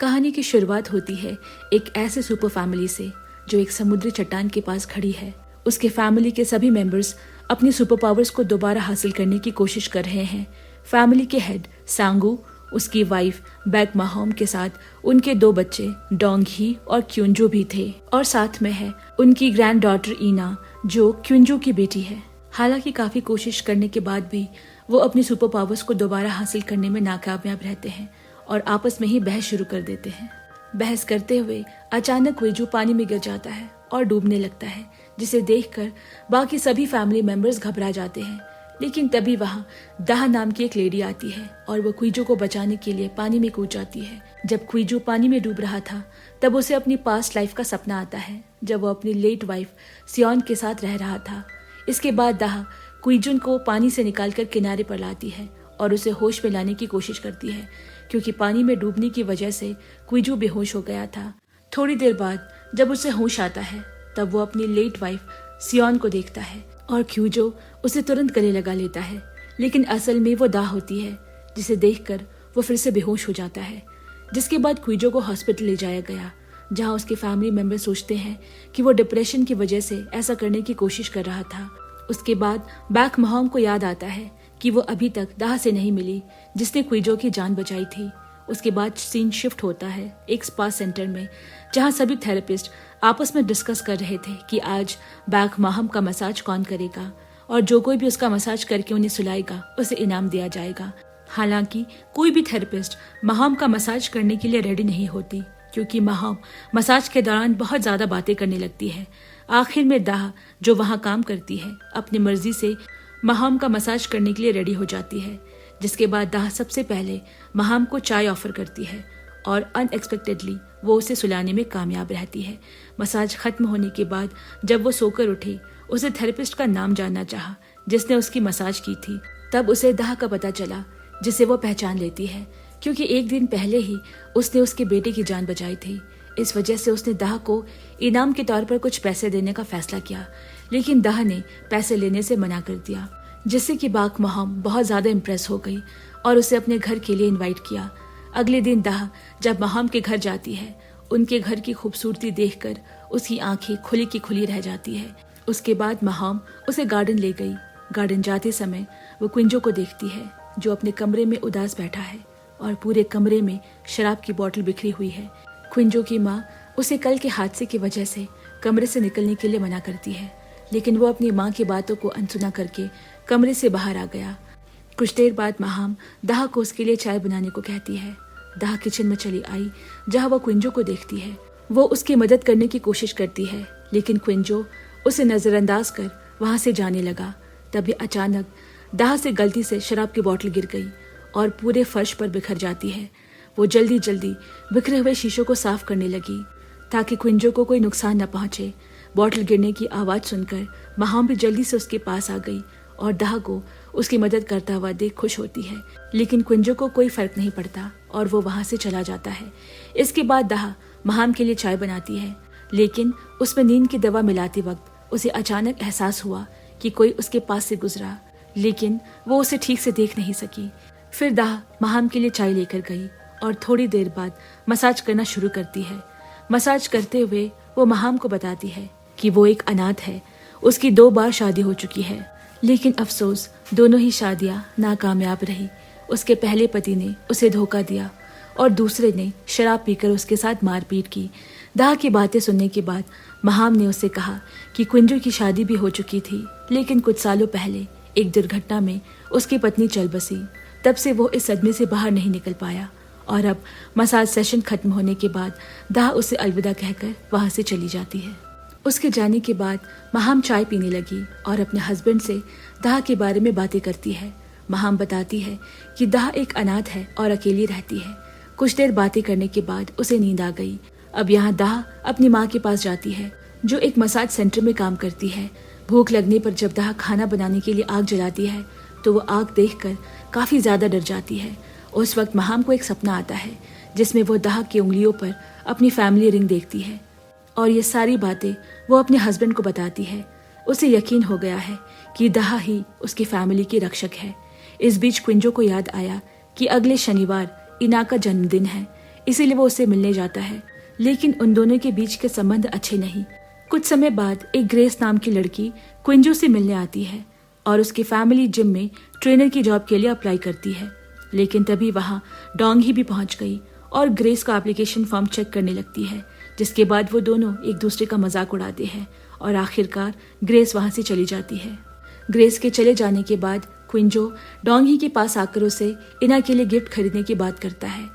कहानी की शुरुआत होती है एक ऐसे सुपर फैमिली से जो एक समुद्री चट्टान के पास खड़ी है। उसके फैमिली के सभी मेंबर्स अपनी सुपर पावर्स को दोबारा हासिल करने की कोशिश कर रहे हैं। फैमिली के हेड सांगू, उसकी वाइफ बैक माहोम के साथ उनके 2 बच्चे डोंगही और क्यूंजो भी थे, और साथ में है उनकी ग्रैंड डॉटर ईना जो क्यूंजो की बेटी है। हालांकि काफी कोशिश करने के बाद भी वो अपनी सुपर पावर्स को दोबारा हासिल करने में नाकामयाब रहते हैं और आपस में ही बहस शुरू कर देते हैं। बहस करते हुए अचानक क्विजू पानी में गिर जाता है और डूबने लगता है, जिसे देखकर बाकी सभी फैमिली मेंबर्स घबरा जाते हैं। लेकिन तभी वहाँ दाह नाम की एक लेडी आती है और वो क्विजू को बचाने के लिए पानी में कूद जाती है। जब क्विजू पानी में डूब रहा था तब उसे अपनी पास्ट लाइफ का सपना आता है, जब वो अपनी लेट वाइफ सियोन के साथ रह रहा था। इसके बाद दाह क्विजुन को पानी से निकालकर किनारे पर लाती है और उसे होश में लाने की कोशिश करती है, क्योंकि पानी में डूबने की वजह से क्विजू बेहोश हो गया था। थोड़ी देर बाद जब उसे होश आता है तब वो अपनी लेट वाइफ सियोन को देखता है और क्विजू उसे तुरंत गले लगा लेता है, लेकिन असल में वो दाह होती है, जिसे देखकर वो फिर से बेहोश हो जाता है। जिसके बाद क्विजू को हॉस्पिटल ले जाया गया, जहाँ उसके फैमिली मेंबर सोचते हैं कि वो डिप्रेशन की वजह से ऐसा करने की कोशिश कर रहा था। उसके बाद बैक माहोम को याद आता है कि वो अभी तक दाह से नहीं मिली जिसने क्विजो की जान बचाई थी। उसके बाद सीन शिफ्ट होता है एक स्पा सेंटर में, जहां सभी थेरेपिस्ट आपस में डिस्कस कर रहे थे कि आज बैक माहोम का मसाज कौन करेगा, और जो कोई भी उसका मसाज करके उन्हें सुलाएगा उसे इनाम दिया जाएगा। हालांकि कोई भी थेरेपिस्ट माहोम का मसाज करने के लिए रेडी नहीं होती, क्योंकि माहोम मसाज के दौरान बहुत ज्यादा बातें करने लगती है। आखिर में दाह, जो वहां काम करती है, अपनी मर्जी से माहोम का मसाज करने के लिए रेडी हो जाती है। जिसके बाद दाह सबसे पहले माहोम को चाय ऑफर करती है और अनएक्सपेक्टेडली वो उसे सुलाने में कामयाब रहती है। मसाज खत्म होने के बाद जब वो सोकर उठी, उसे थेरेपिस्ट का नाम जानना चाहा जिसने उसकी मसाज की थी। तब उसे दाह का पता चला, जिसे वो पहचान लेती है, क्योंकि एक दिन पहले ही उसने उसके बेटे की जान बचाई थी। इस वजह से उसने दाह को इनाम के तौर पर कुछ पैसे देने का फैसला किया, लेकिन दाह ने पैसे लेने से मना कर दिया, जिससे कि बैक माहोम बहुत ज्यादा इम्प्रेस हो गई और उसे अपने घर के लिए इनवाइट किया। अगले दिन दाह जब माहोम के घर जाती है, उनके घर की खूबसूरती देखकर उसकी आंखें खुली की खुली रह जाती है। उसके बाद माहोम उसे गार्डन ले गई। गार्डन जाते समय वो क्विंजो को देखती है, जो अपने कमरे में उदास बैठा है और पूरे कमरे में शराब की बोतल बिखरी हुई है। क्विंजो की माँ उसे कल के हादसे की वजह से कमरे से निकलने के लिए मना करती है, लेकिन वो अपनी माँ की बातों को अनसुना करके कमरे से बाहर आ गया। कुछ देर बाद माहोम दाह को उसके लिए चाय बनाने को कहती है। दाह किचन में चली आई, जहाँ वो क्विंजो को देखती है। वो उसकी मदद करने की कोशिश करती है, लेकिन क्विंजो उसे नजरअंदाज कर वहां से जाने लगा। तभी अचानक दाह से गलती से शराब की बोतल गिर गई और पूरे फर्श पर बिखर जाती है। वो जल्दी जल्दी बिखरे हुए शीशों को साफ करने लगी ताकि क्विंजो को कोई नुकसान न पहुंचे। बोतल गिरने की आवाज सुनकर माहोम भी जल्दी से उसके पास आ गई और दाह को उसकी मदद करता हुआ देख खुश होती है, लेकिन क्विंजो को कोई फर्क नहीं पड़ता और वो वहां से चला जाता है। इसके बाद दाह माहोम के लिए चाय बनाती है, लेकिन उसमें नींद की दवा मिलाते वक्त उसे अचानक एहसास हुआ कि कोई उसके पास से गुजरा, लेकिन वो उसे ठीक से देख नहीं सकी। फिर दाह माहोम के लिए चाय लेकर गई और थोड़ी देर बाद मसाज करना शुरू करती है। मसाज करते हुए वो माहोम को बताती है कि वो एक अनाथ है। उसकी 2 बार शादी हो चुकी है, लेकिन अफसोस दोनों ही शादियां नाकामयाब रही। उसके पहले पति ने उसे धोखा दिया और दूसरे ने शराब पीकर उसके साथ मारपीट की। दाह की बातें सुनने के बाद माहोम ने उसे कहा कि क्विंजो की शादी भी हो चुकी थी, लेकिन कुछ सालों पहले एक दुर्घटना में उसकी पत्नी चल बसी। तब से वो इस सदमे से बाहर नहीं निकल पाया और अब मसाज सेशन खत्म होने के बाद दाह उसे अलविदा कहकर वहां से चली जाती है। उसके जाने के बाद माहोम चाय पीने लगी और अपने हस्बैंड से दाह के बारे में बातें करती है। माहोम बताती है कि दाह एक अनाथ है और अकेली रहती है। कुछ देर बातें करने के बाद उसे नींद आ गई। अब यहाँ दाह अपनी माँ के पास जाती है, जो एक मसाज सेंटर में काम करती है। भूख लगने पर जब दाह खाना बनाने के लिए आग जलाती है तो वो आग देखकर काफी ज्यादा डर जाती है। उस वक्त माहोम को एक सपना आता है, जिसमें वो दाह की उंगलियों पर अपनी फैमिली रिंग देखती है और ये सारी बातें वो अपने हस्बैंड को बताती है। उसे यकीन हो गया है कि दाह ही उसकी फैमिली की रक्षक है। इस बीच क्विंजो को याद आया कि अगले शनिवार इना का जन्मदिन है, इसीलिए वो उससे मिलने जाता है। लेकिन उन दोनों के बीच के संबंध अच्छे नहीं। कुछ समय बाद एक ग्रेस नाम की लड़की क्विंजो से मिलने आती है और उसकी फैमिली जिम में ट्रेनर की जॉब के लिए अप्लाई करती है। लेकिन तभी वहाँ डोंग ही भी पहुंच गई और ग्रेस का एप्लीकेशन फॉर्म चेक करने लगती है, जिसके बाद वो दोनों एक दूसरे का मजाक उड़ाते हैं और आखिरकार ग्रेस वहां से चली जाती है। ग्रेस के चले जाने के बाद क्विंजो डोंग ही के पास आकर उसे इना के लिए गिफ्ट खरीदने की बात करता है।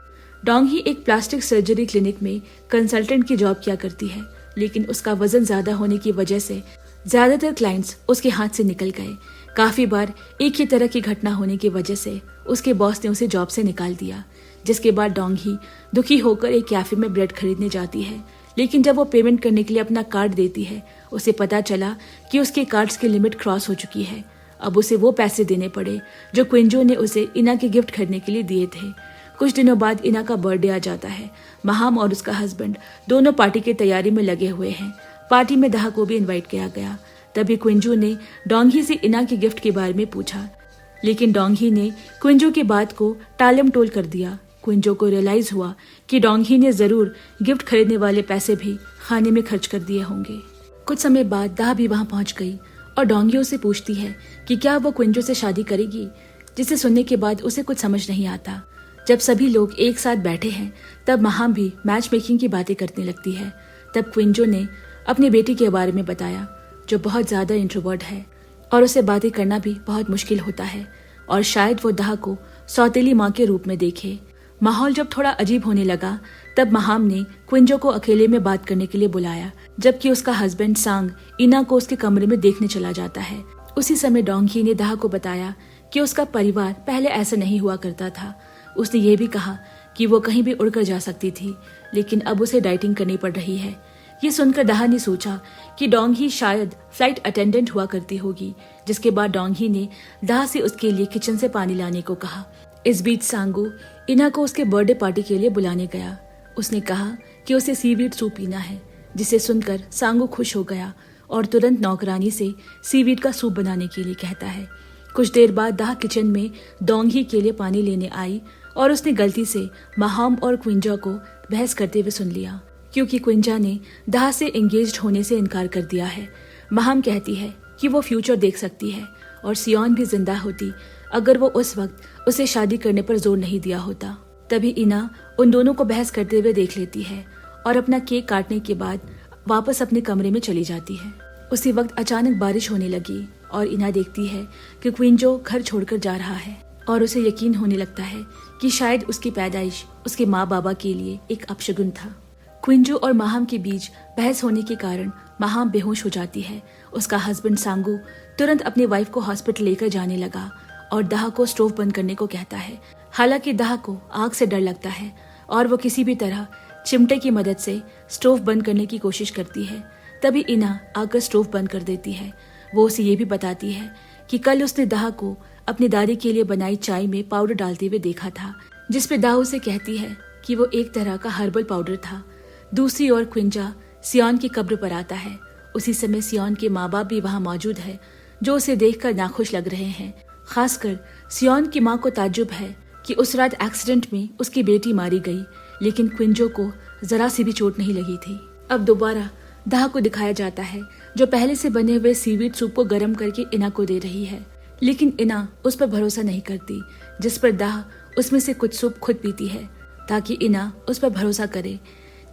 डोंग ही एक प्लास्टिक सर्जरी क्लिनिक में कंसल्टेंट की जॉब किया करती है, लेकिन उसका वजन ज्यादा होने की वजह से ज्यादातर क्लाइंट्स उसके हाथ से निकल गए। काफी बार एक ही तरह की घटना होने की वजह से उसके बॉस ने उसे जॉब से निकाल दिया, जिसके बाद डोंग ही दुखी होकर एक कैफे में ब्रेड खरीदने जाती है। लेकिन जब वो पेमेंट करने के लिए अपना कार्ड देती है, उसे पता चला कि उसके कार्ड्स की लिमिट क्रॉस हो चुकी है। अब उसे वो पैसे देने पड़े जो क्विंजो ने उसे इना के गिफ्ट खरीदने के लिए दिए थे। कुछ दिनों बाद इना का बर्थडे आ जाता है। महाम और उसका हस्बैंड दोनों पार्टी की तैयारी में लगे हुए हैं। पार्टी में दाह को भी इनवाइट किया गया। तभी क्विंजो ने डोंगी से इना के गिफ्ट के बारे में पूछा, लेकिन डोंगी ने क्विंजो की बात को टालम टोल कर दिया। क्विंजो को रियलाइज हुआ कि डोंगी ने जरूर गिफ्ट खरीदने वाले पैसे भी खाने में खर्च कर दिए होंगे। कुछ समय बाद दाह भी वहां पहुंच गई और डोंगी उसे पूछती है कि क्या वो क्विंजो से शादी करेगी, जिसे सुनने के बाद उसे कुछ समझ नहीं आता। जब सभी लोग एक साथ बैठे हैं तब महाम भी मैच मेकिंग की बातें करने लगती है। तब क्विंजो ने अपनी बेटी के बारे में बताया, जो बहुत ज्यादा इंट्रोवर्ट है और उसे बातें करना भी बहुत मुश्किल होता है और शायद वो दाह को सौतेली माँ के रूप में देखे। माहौल जब थोड़ा अजीब होने लगा तब महाम ने क्विंजो को अकेले में बात करने के लिए बुलाया, जबकि उसका हस्बैंड सांग इना को उसके कमरे में देखने चला जाता है। उसी समय डोंगी ने दाह को बताया कि उसका परिवार पहले ऐसा नहीं हुआ करता था। उसने ये भी कहा कि वो कहीं भी उड़कर जा सकती थी, लेकिन अब उसे डाइटिंग करनी पड़ रही है। ये सुनकर दाह ने सोचा कि डोंगी शायद फ्लाइट अटेंडेंट हुआ करती होगी, जिसके बाद डोंगी ने दाह से उसके लिए किचन से पानी लाने को कहा। इस बीच सांगू इना को उसके बर्थडे पार्टी के लिए बुलाने गया। उसने कहा कि उसे सीवीड सूप पीना है, जिसे सुनकर सांगू खुश हो गया और तुरंत नौकरानी से सीवीड का सूप बनाने के लिए कहता है। कुछ देर बाद दाह किचन में डोंगी के लिए पानी लेने आई और उसने गलती से महाम और क्विंजा को बहस करते हुए सुन लिया, क्योंकि क्विंजा ने दाह से एंगेज्ड होने से इनकार कर दिया है। महाम कहती है कि वो फ्यूचर देख सकती है और सियोन भी जिंदा होती अगर वो उस वक्त उसे शादी करने पर जोर नहीं दिया होता। तभी इना उन दोनों को बहस करते हुए देख लेती है और अपना केक काटने के बाद वापस अपने कमरे में चली जाती है। उसी वक्त अचानक बारिश होने लगी और इना देखती है कि क्विंजो घर छोड़कर जा रहा है और उसे यकीन होने लगता है कि शायद उसकी पैदाइश उसके माँ बाबा के लिए एक अपशगुन था। क्विंजो और महाम के बीच बहस होने के कारण महाम बेहोश हो जाती है। उसका हस्बैंड सांगू तुरंत अपनी वाइफ को हॉस्पिटल लेकर जाने लगा और दाह को स्टोव बंद करने को कहता है। हालांकि दाह को आग से डर लगता है और वो किसी भी तरह चिमटे की मदद से स्टोव बंद करने की कोशिश करती है। तभी इना आकर स्टोव बंद कर देती है। वो उसे ये भी बताती है कि कल उसने दाह को अपनी दादी के लिए बनाई चाय में पाउडर डालते हुए देखा था, जिसपे दाह उसे कहती है कि वो एक तरह का हर्बल पाउडर था। दूसरी ओर क्विंजा सियोन की कब्र पर आता है। उसी समय सियोन के माँ बाप भी वहाँ मौजूद है, जो उसे देखकर नाखुश लग रहे हैं। खासकर सियोन की माँ को ताज्जुब है कि उस रात एक्सीडेंट में उसकी बेटी मारी गई, लेकिन क्विंजो को जरा सी भी चोट नहीं लगी थी। अब दोबारा दाह को दिखाया जाता है, जो पहले से बने हुए सीवीड सूप को गर्म करके इना को दे रही है, लेकिन इना उस पर भरोसा नहीं करती, जिस पर दाह उसमें से कुछ सूप खुद पीती है ताकि इना उस पर भरोसा करे।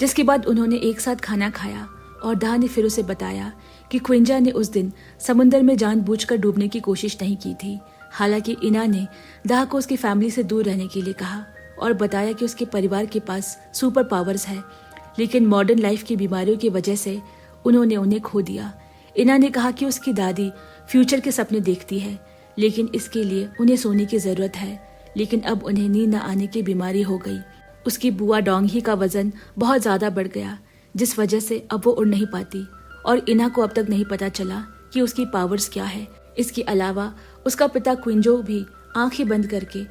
जिसके बाद उन्होंने एक साथ खाना खाया और दाह ने फिर उसे बताया कि क्विंजा ने उस दिन समुंदर में जानबूझकर डूबने की कोशिश नहीं की थी। हालांकि इना ने दाह को उसकी फैमिली से दूर रहने के लिए कहा और बताया कि उसके परिवार के पास सुपर पावर्स है, लेकिन मॉडर्न लाइफ की बीमारियों की वजह से उन्होंने उन्हें खो दिया। इना ने कहा कि उसकी दादी फ्यूचर के सपने देखती है, लेकिन इसके लिए उन्हें सोने की जरूरत है, लेकिन अब उन्हें नींद न आने की बीमारी हो गई। उसकी बुआ डोंगी का वजन बहुत ज्यादा बढ़ गया, जिस वजह से अब वो उड़ नहीं पाती और इना को अब तक नहीं पता चला कि उसकी पावर्स क्या है। इसके अलावा उसका पिता क्विंजो भी आंखें बंद करके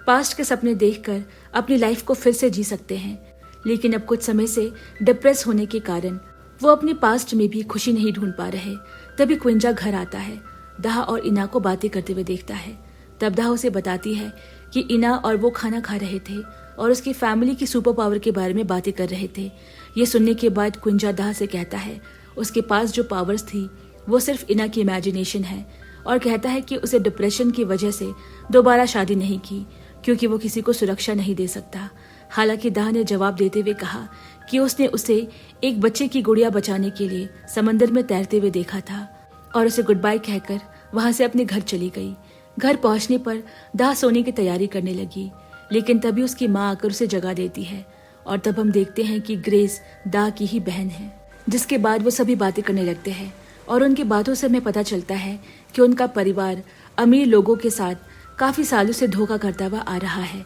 पास्ट के सपने देखकर अपनी लाइफ को फिर से जी सकते हैं, लेकिन अब कुछ समय से डिप्रेस होने के कारण वो अपने पास्ट में भी खुशी नहीं ढूंढ पा रहे। तभी क्विंजा घर आता है। दाह और इना को बातें करते हुए देखता है। तब दाह उसे बताती है कि इना और वो खाना खा रहे थे और उसकी फैमिली की सुपर पावर के बारे में बातें कर रहे थे। ये सुनने के बाद क्विंजा दाह से कहता है उसके पास जो पावर्स थी वो सिर्फ इना की इमेजिनेशन है, और कहता है कि उसे डिप्रेशन की वजह से दोबारा शादी नहीं की क्योंकि वो किसी को सुरक्षा नहीं दे सकता। हालांकि दाह ने जवाब देते हुए कहा कि उसने उसे एक बच्चे की गुड़िया बचाने के लिए समंदर में तैरते हुए देखा था, और उसे गुड बाय कहकर वहां से अपने घर चली गई। घर पहुंचने पर दाह सोने की तैयारी करने लगी, लेकिन तभी उसकी माँ आकर उसे जगा देती है, और तब हम देखते हैं कि ग्रेस दाह की ही बहन है। जिसके बाद वो सभी बातें करने लगते हैं, और उनकी बातों से हमें पता चलता है कि उनका परिवार अमीर लोगों के साथ काफी सालों से धोखा करता हुआ आ रहा है।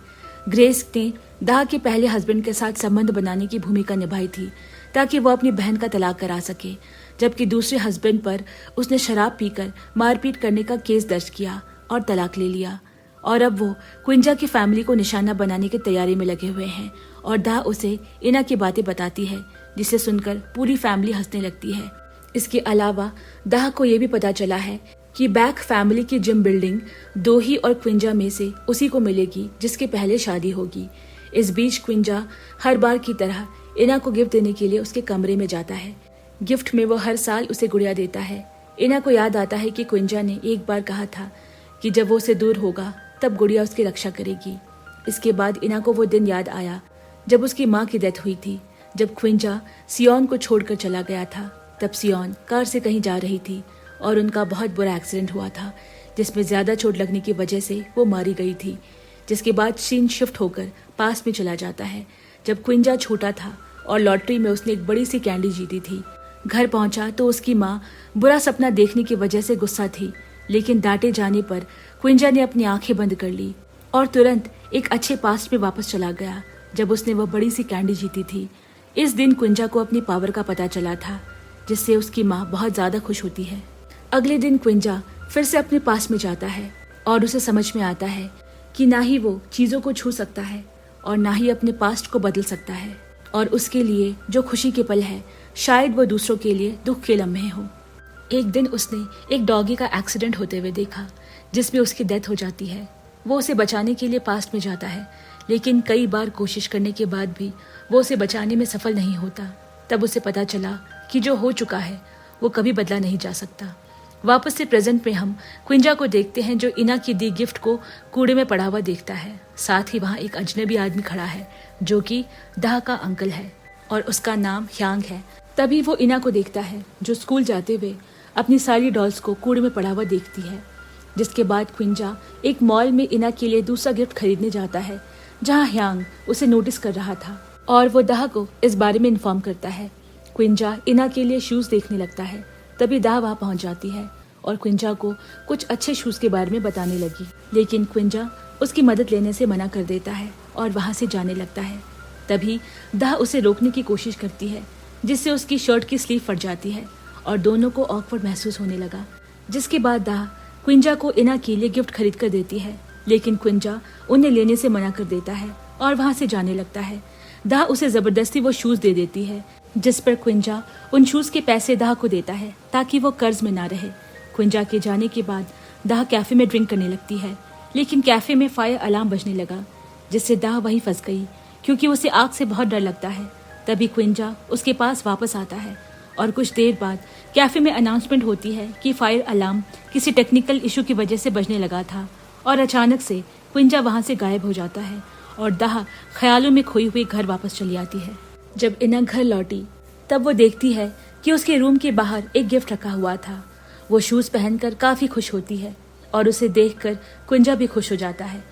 ग्रेस ने दाह के पहले हस्बैंड के साथ संबंध बनाने की भूमिका निभाई थी ताकि वो अपनी बहन का तलाक करा सके, जबकि दूसरे हस्बैंड पर उसने शराब पीकर मारपीट करने का केस दर्ज किया और तलाक ले लिया। और अब वो क्विंजा की फैमिली को निशाना बनाने की तैयारी में लगे हुए हैं, और दाह उसे इना की बातें बताती है जिसे सुनकर पूरी फैमिली हंसने लगती है। इसके अलावा दाह को ये भी पता चला है कि बैक फैमिली की जिम बिल्डिंग दोही और क्विंजा में से उसी को मिलेगी जिसके पहले शादी होगी। इस बीच क्विंजा हर बार की तरह इना को गिफ्ट देने के लिए उसके कमरे में जाता है। गिफ्ट में वो हर साल उसे गुड़िया देता है। इना को याद आता है कि क्विंजा ने एक बार कहा था कि जब वो उसे दूर होगा तब गुड़िया उसकी रक्षा करेगी। इसके बाद इना को वो दिन याद आया जब उसकी माँ की डेथ हुई थी। जब क्विंजा सियोन को छोड़कर चला गया था तब सियोन कार से कहीं जा रही थी और उनका बहुत बुरा एक्सीडेंट हुआ था जिसमें ज्यादा चोट लगने की वजह से वो मारी गई थी। जिसके बाद सीन शिफ्ट होकर पास में चला जाता है जब क्विंजा छोटा था और लॉटरी में उसने एक बड़ी सी कैंडी जीती थी। घर पहुंचा तो उसकी माँ बुरा सपना देखने की वजह से गुस्सा थी, लेकिन डांटे जाने पर क्विंजा ने अपनी आंखें बंद कर ली और तुरंत एक अच्छे पास्ट में वापस चला गया जब उसने वह बड़ी सी कैंडी जीती थी। इस दिन क्विंजा को अपनी पावर का पता चला था, जिससे उसकी माँ बहुत ज्यादा खुश होती है। अगले दिन क्विंजा फिर से अपने पास में जाता है और उसे समझ में आता है कि ना ही वो चीजों को छू सकता है और ना ही अपने पास्ट को बदल सकता है, और उसके लिए जो खुशी के पल है शायद वो दूसरों के लिए दुख के लम्हे हो। एक दिन उसने एक डॉगी का एक्सीडेंट होते हुए देखा जिसमें उसकी डेथ हो जाती है। वो उसे बचाने के लिए पास्ट में जाता है, लेकिन कई बार कोशिश करने के बाद भी वो उसे बचाने में सफल नहीं होता। तब उसे पता चला कि जो हो चुका है वो कभी बदला नहीं जा सकता। वापस से प्रेजेंट में हम क्विंजा को देखते हैं जो इना की दी गिफ्ट को कूड़े में पड़ा हुआ देखता है। साथ ही वहाँ एक अजनबी आदमी खड़ा है जो कि दाह का अंकल है और उसका नाम ह्यांग है। तभी वो इना को देखता है जो स्कूल जाते हुए अपनी सारी डॉल्स को कूड़े में पड़ा हुआ देखती है। जिसके बाद क्विंजा एक मॉल में इना के लिए दूसरा गिफ्ट खरीदने जाता है जहाँ ह्यांग उसे नोटिस कर रहा था और वो दाह को इस बारे में इन्फॉर्म करता है। क्विंजा इना के लिए शूज देखने लगता है, तभी दाह वहाँ पहुँच जाती है और क्विंजा को कुछ अच्छे शूज के बारे में बताने लगी, लेकिन क्विंजा उसकी मदद लेने से मना कर देता है और वहाँ से जाने लगता है। तभी दाह उसे रोकने की कोशिश करती है जिससे उसकी शर्ट की स्लीव फट जाती है और दोनों को ऑकवर्ड महसूस होने लगा। जिसके बाद दाह क्विंजा को इना के लिए गिफ्ट खरीद कर देती है, लेकिन क्विंजा उन्हें लेने से मना कर देता है और वहाँ से जाने लगता है। दाह उसे जबरदस्ती वो शूज दे देती है, जिस पर क्विंजा उन शूज के पैसे दाह को देता है ताकि वो कर्ज में ना रहे। क्विंजा के जाने के बाद दाह कैफे में ड्रिंक करने लगती है, लेकिन कैफे में फायर अलार्म बजने लगा जिससे दाह वहीं फंस गई क्योंकि उसे आग से बहुत डर लगता है। तभी क्विंजा उसके पास वापस आता है और कुछ देर बाद कैफे में अनाउंसमेंट होती है कि फायर अलार्म किसी टेक्निकल इशू की वजह से बजने लगा था, और अचानक से क्विंजा वहां से गायब हो जाता है और दाह ख्यालों में खोई हुई घर वापस चली आती है। जब इना घर लौटी तब वो देखती है कि उसके रूम के बाहर एक गिफ्ट रखा हुआ था। वो शूज पहनकर काफी खुश होती है और उसे देखकर क्विंजा भी खुश हो जाता है।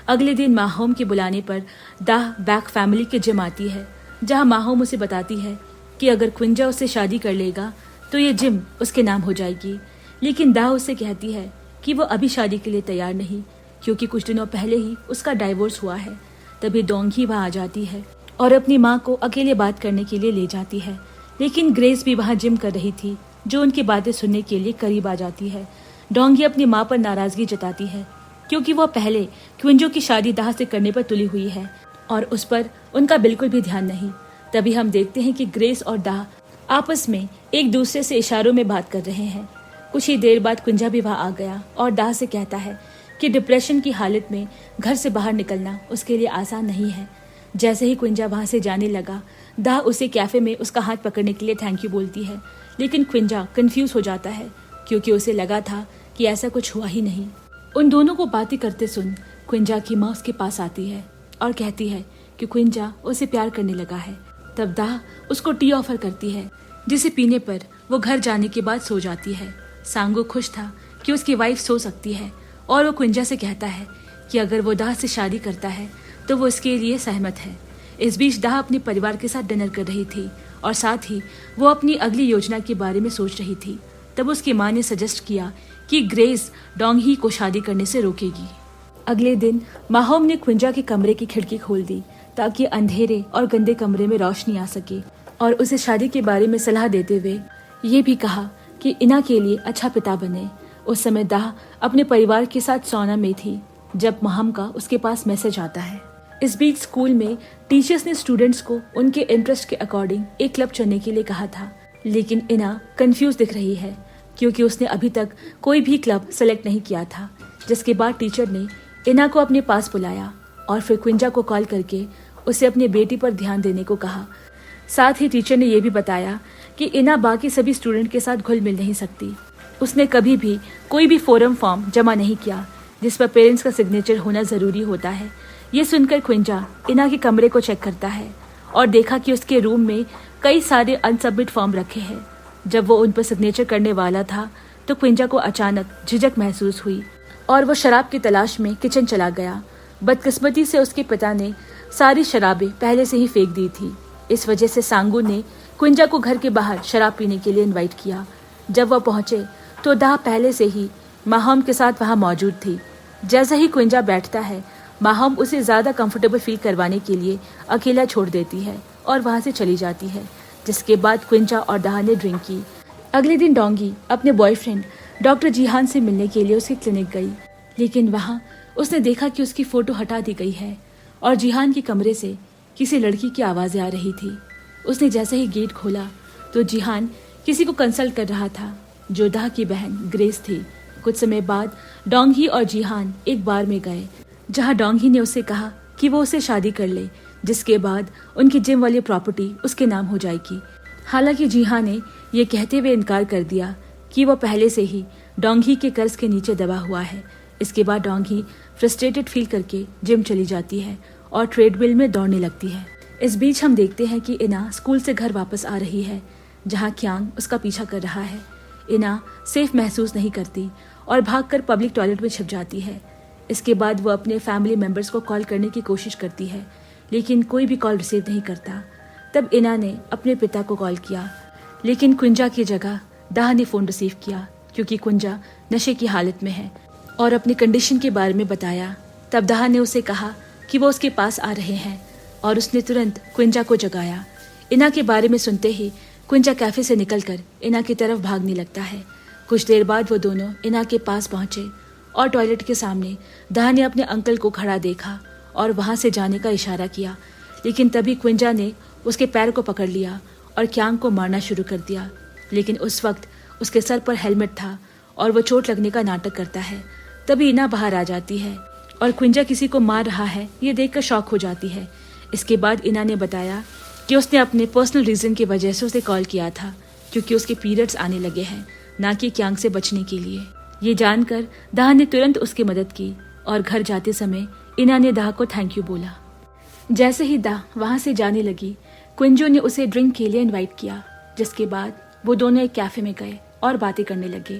अगले दिन माहोम के बुलाने पर दाह बैक फैमिली के जिम आती है, जहां माहोम उसे बताती है कि अगर क्विंजा उससे शादी कर लेगा तो ये जिम उसके नाम हो जाएगी। लेकिन दाह उससे कहती है कि वो अभी शादी के लिए तैयार नहीं क्योंकि कुछ दिनों पहले ही उसका डाइवोर्स हुआ है। तभी डोंगी वहाँ आ जाती है और अपनी माँ को अकेले बात करने के लिए ले जाती है, लेकिन ग्रेस भी वहाँ जिम कर रही थी जो उनकी बातें सुनने के लिए करीब आ जाती है। डोंगी अपनी माँ पर नाराजगी जताती है क्योंकि वह पहले क्विंजो की शादी दाह से करने पर तुली हुई है और उस पर उनका बिल्कुल भी ध्यान नहीं। तभी हम देखते हैं कि ग्रेस और दाह आपस में एक दूसरे से इशारों में बात कर रहे हैं। कुछ ही देर बाद क्विंजा भी वहाँ आ गया और दाह से कहता है कि डिप्रेशन की हालत में घर से बाहर निकलना उसके लिए आसान नहीं है। जैसे ही क्विंजा वहां से जाने लगा, दाह उसे कैफे में उसका हाथ पकड़ने के लिए थैंक यू बोलती है, लेकिन क्विंजा कंफ्यूज हो जाता है क्योंकि उसे लगा था कि ऐसा कुछ हुआ ही नहीं। उन दोनों को बातें करते सुन क्विंजा की माँ उसके पास आती है और कहती है कि क्विंजा उसे प्यार करने लगा है। तब दाह उसको टी ऑफर करती है, जिसे पीने पर वो घर जाने के बाद सो जाती है। सांगो खुश था कि उसकी वाइफ सो सकती है और वो क्विंजा से कहता है कि अगर वो दाह से शादी करता है तो वो इसके लिए सहमत है। इस बीच दाह अपने परिवार के साथ डिनर कर रही थी और साथ ही वो अपनी अगली योजना के बारे में सोच रही थी। तब उसकी माँ ने सजेस्ट किया कि ग्रेस डोंगही को शादी करने से रोकेगी। अगले दिन माहोम ने क्विंजा के कमरे की खिड़की खोल दी ताकि अंधेरे और गंदे कमरे में रोशनी आ सके, और उसे शादी के बारे में सलाह देते हुए ये भी कहा कि इना के लिए अच्छा पिता बने। उस समय दाह अपने परिवार के साथ सौना में थी जब माहम का उसके पास मैसेज आता है। इस बीच स्कूल में टीचर्स ने स्टूडेंट्स को उनके इंटरेस्ट के अकॉर्डिंग एक क्लब चुनने के लिए कहा था, लेकिन इना कंफ्यूज दिख रही है क्योंकि उसने अभी तक कोई भी क्लब सेलेक्ट नहीं किया था। जिसके बाद टीचर ने इना को अपने पास बुलाया और फिर क्विंजा को कॉल करके उसे अपनी बेटी पर ध्यान देने को कहा। साथ ही टीचर ने यह भी बताया कि इना बाकी सभी स्टूडेंट के साथ घुल मिल नहीं सकती। उसने कभी भी कोई भी फोरम फॉर्म जमा नहीं किया जिस पर पेरेंट्स का सिग्नेचर होना जरूरी होता है। ये सुनकर क्विंजा इना के कमरे को चेक करता है और देखा कि उसके रूम में कई सारे अनसबमिट फॉर्म रखे हैं। जब वो उन पर सिग्नेचर करने वाला था तो क्विंजा को अचानक झिझक महसूस हुई और वो शराब की तलाश में किचन चला गया। बदकिस्मती से उसके पिता ने सारी शराबें पहले से ही फेंक दी थी। इस वजह से सांगू ने क्विंजा को घर के बाहर शराब पीने के लिए इनवाइट किया। जब वह पहुंचे तो दाह पहले से ही माहम के साथ वहां मौजूद थी। जैसे ही क्विंजा बैठता है, माहम उसे ज्यादा कंफर्टेबल फील करवाने के लिए अकेला छोड़ देती है और वहां से चली जाती है। जिसके बाद क्विंजा और दाह ने ड्रिंक की। अगले दिन डोंगी अपने बॉयफ्रेंड डॉक्टर जीहान से मिलने के लिए उसके क्लिनिक गई, लेकिन वहां उसने देखा कि उसकी फोटो हटा दी गई है और जीहान के कमरे से किसी लड़की की आवाजें आ रही थी। उसने जैसे ही गेट खोला तो जीहान किसी को कंसल्ट कर रहा था जो दाह की बहन ग्रेस थी। कुछ समय बाद डोंगी और जीहान एक बार में गए जहां डोंगी ने उससे कहा कि वो उसे शादी कर ले, जिसके बाद उनकी जिम वाली प्रॉपर्टी उसके नाम हो जाएगी। हालांकि जीहान ने यह कहते हुए इनकार कर दिया कि वो पहले से ही डोंगी के कर्ज के नीचे दबा हुआ है। इसके बाद डोंगी फ्रस्ट्रेटेड फील करके जिम चली जाती है और ट्रेडमिल में दौड़ने लगती है। इस बीच हम देखते हैं कि इना स्कूल से घर वापस आ रही है जहां क्यांग उसका पीछा कर रहा है। इना सेफ महसूस नहीं करती और भागकर पब्लिक टॉयलेट में छिप जाती है। इसके बाद वो अपने फैमिली मेंबर्स को कॉल करने की कोशिश करती है, लेकिन कोई भी कॉल रिसीव नहीं करता। तब इना ने अपने पिता को कॉल किया, लेकिन क्विंजा की जगह दाह ने फोन रिसीव किया क्योंकि क्विंजा नशे की हालत में है और अपनी कंडीशन के बारे में बताया। तब दाह ने उसे कहा कि वो उसके पास आ रहे हैं और उसने तुरंत क्विंजा को जगाया। इना के बारे में सुनते ही क्विंजा कैफे से निकलकर इना की तरफ भागने लगता है। कुछ देर बाद वो दोनों इना के पास पहुंचे और टॉयलेट के सामने दाह ने अपने अंकल को खड़ा देखा और वहां से जाने का इशारा किया, लेकिन तभी क्विंजा ने उसके पैर को पकड़ लिया और क्यांग को मारना शुरू कर दिया। लेकिन उस वक्त उसके सर पर हेलमेट था और वो चोट लगने का नाटक करता है। तभी इना बाहर आ जाती है और क्विंजा किसी को मार रहा है ये देखकर शॉक हो जाती है। इसके बाद इना ने बताया कि उसने अपने पर्सनल रीजन की वजह से उसे कॉल किया था क्योंकि उसके पीरियड्स आने लगे हैं, ना कि क्यांग से बचने के लिए। ये जानकर दाह ने तुरंत उसकी मदद की और घर जाते समय इना ने दाह को थैंक यू बोला। जैसे ही दाह वहां से जाने लगी, क्विंजो ने उसे ड्रिंक के लिए इनवाइट किया, जिसके बाद वो दोनों एक कैफे में गए और बातें करने लगे।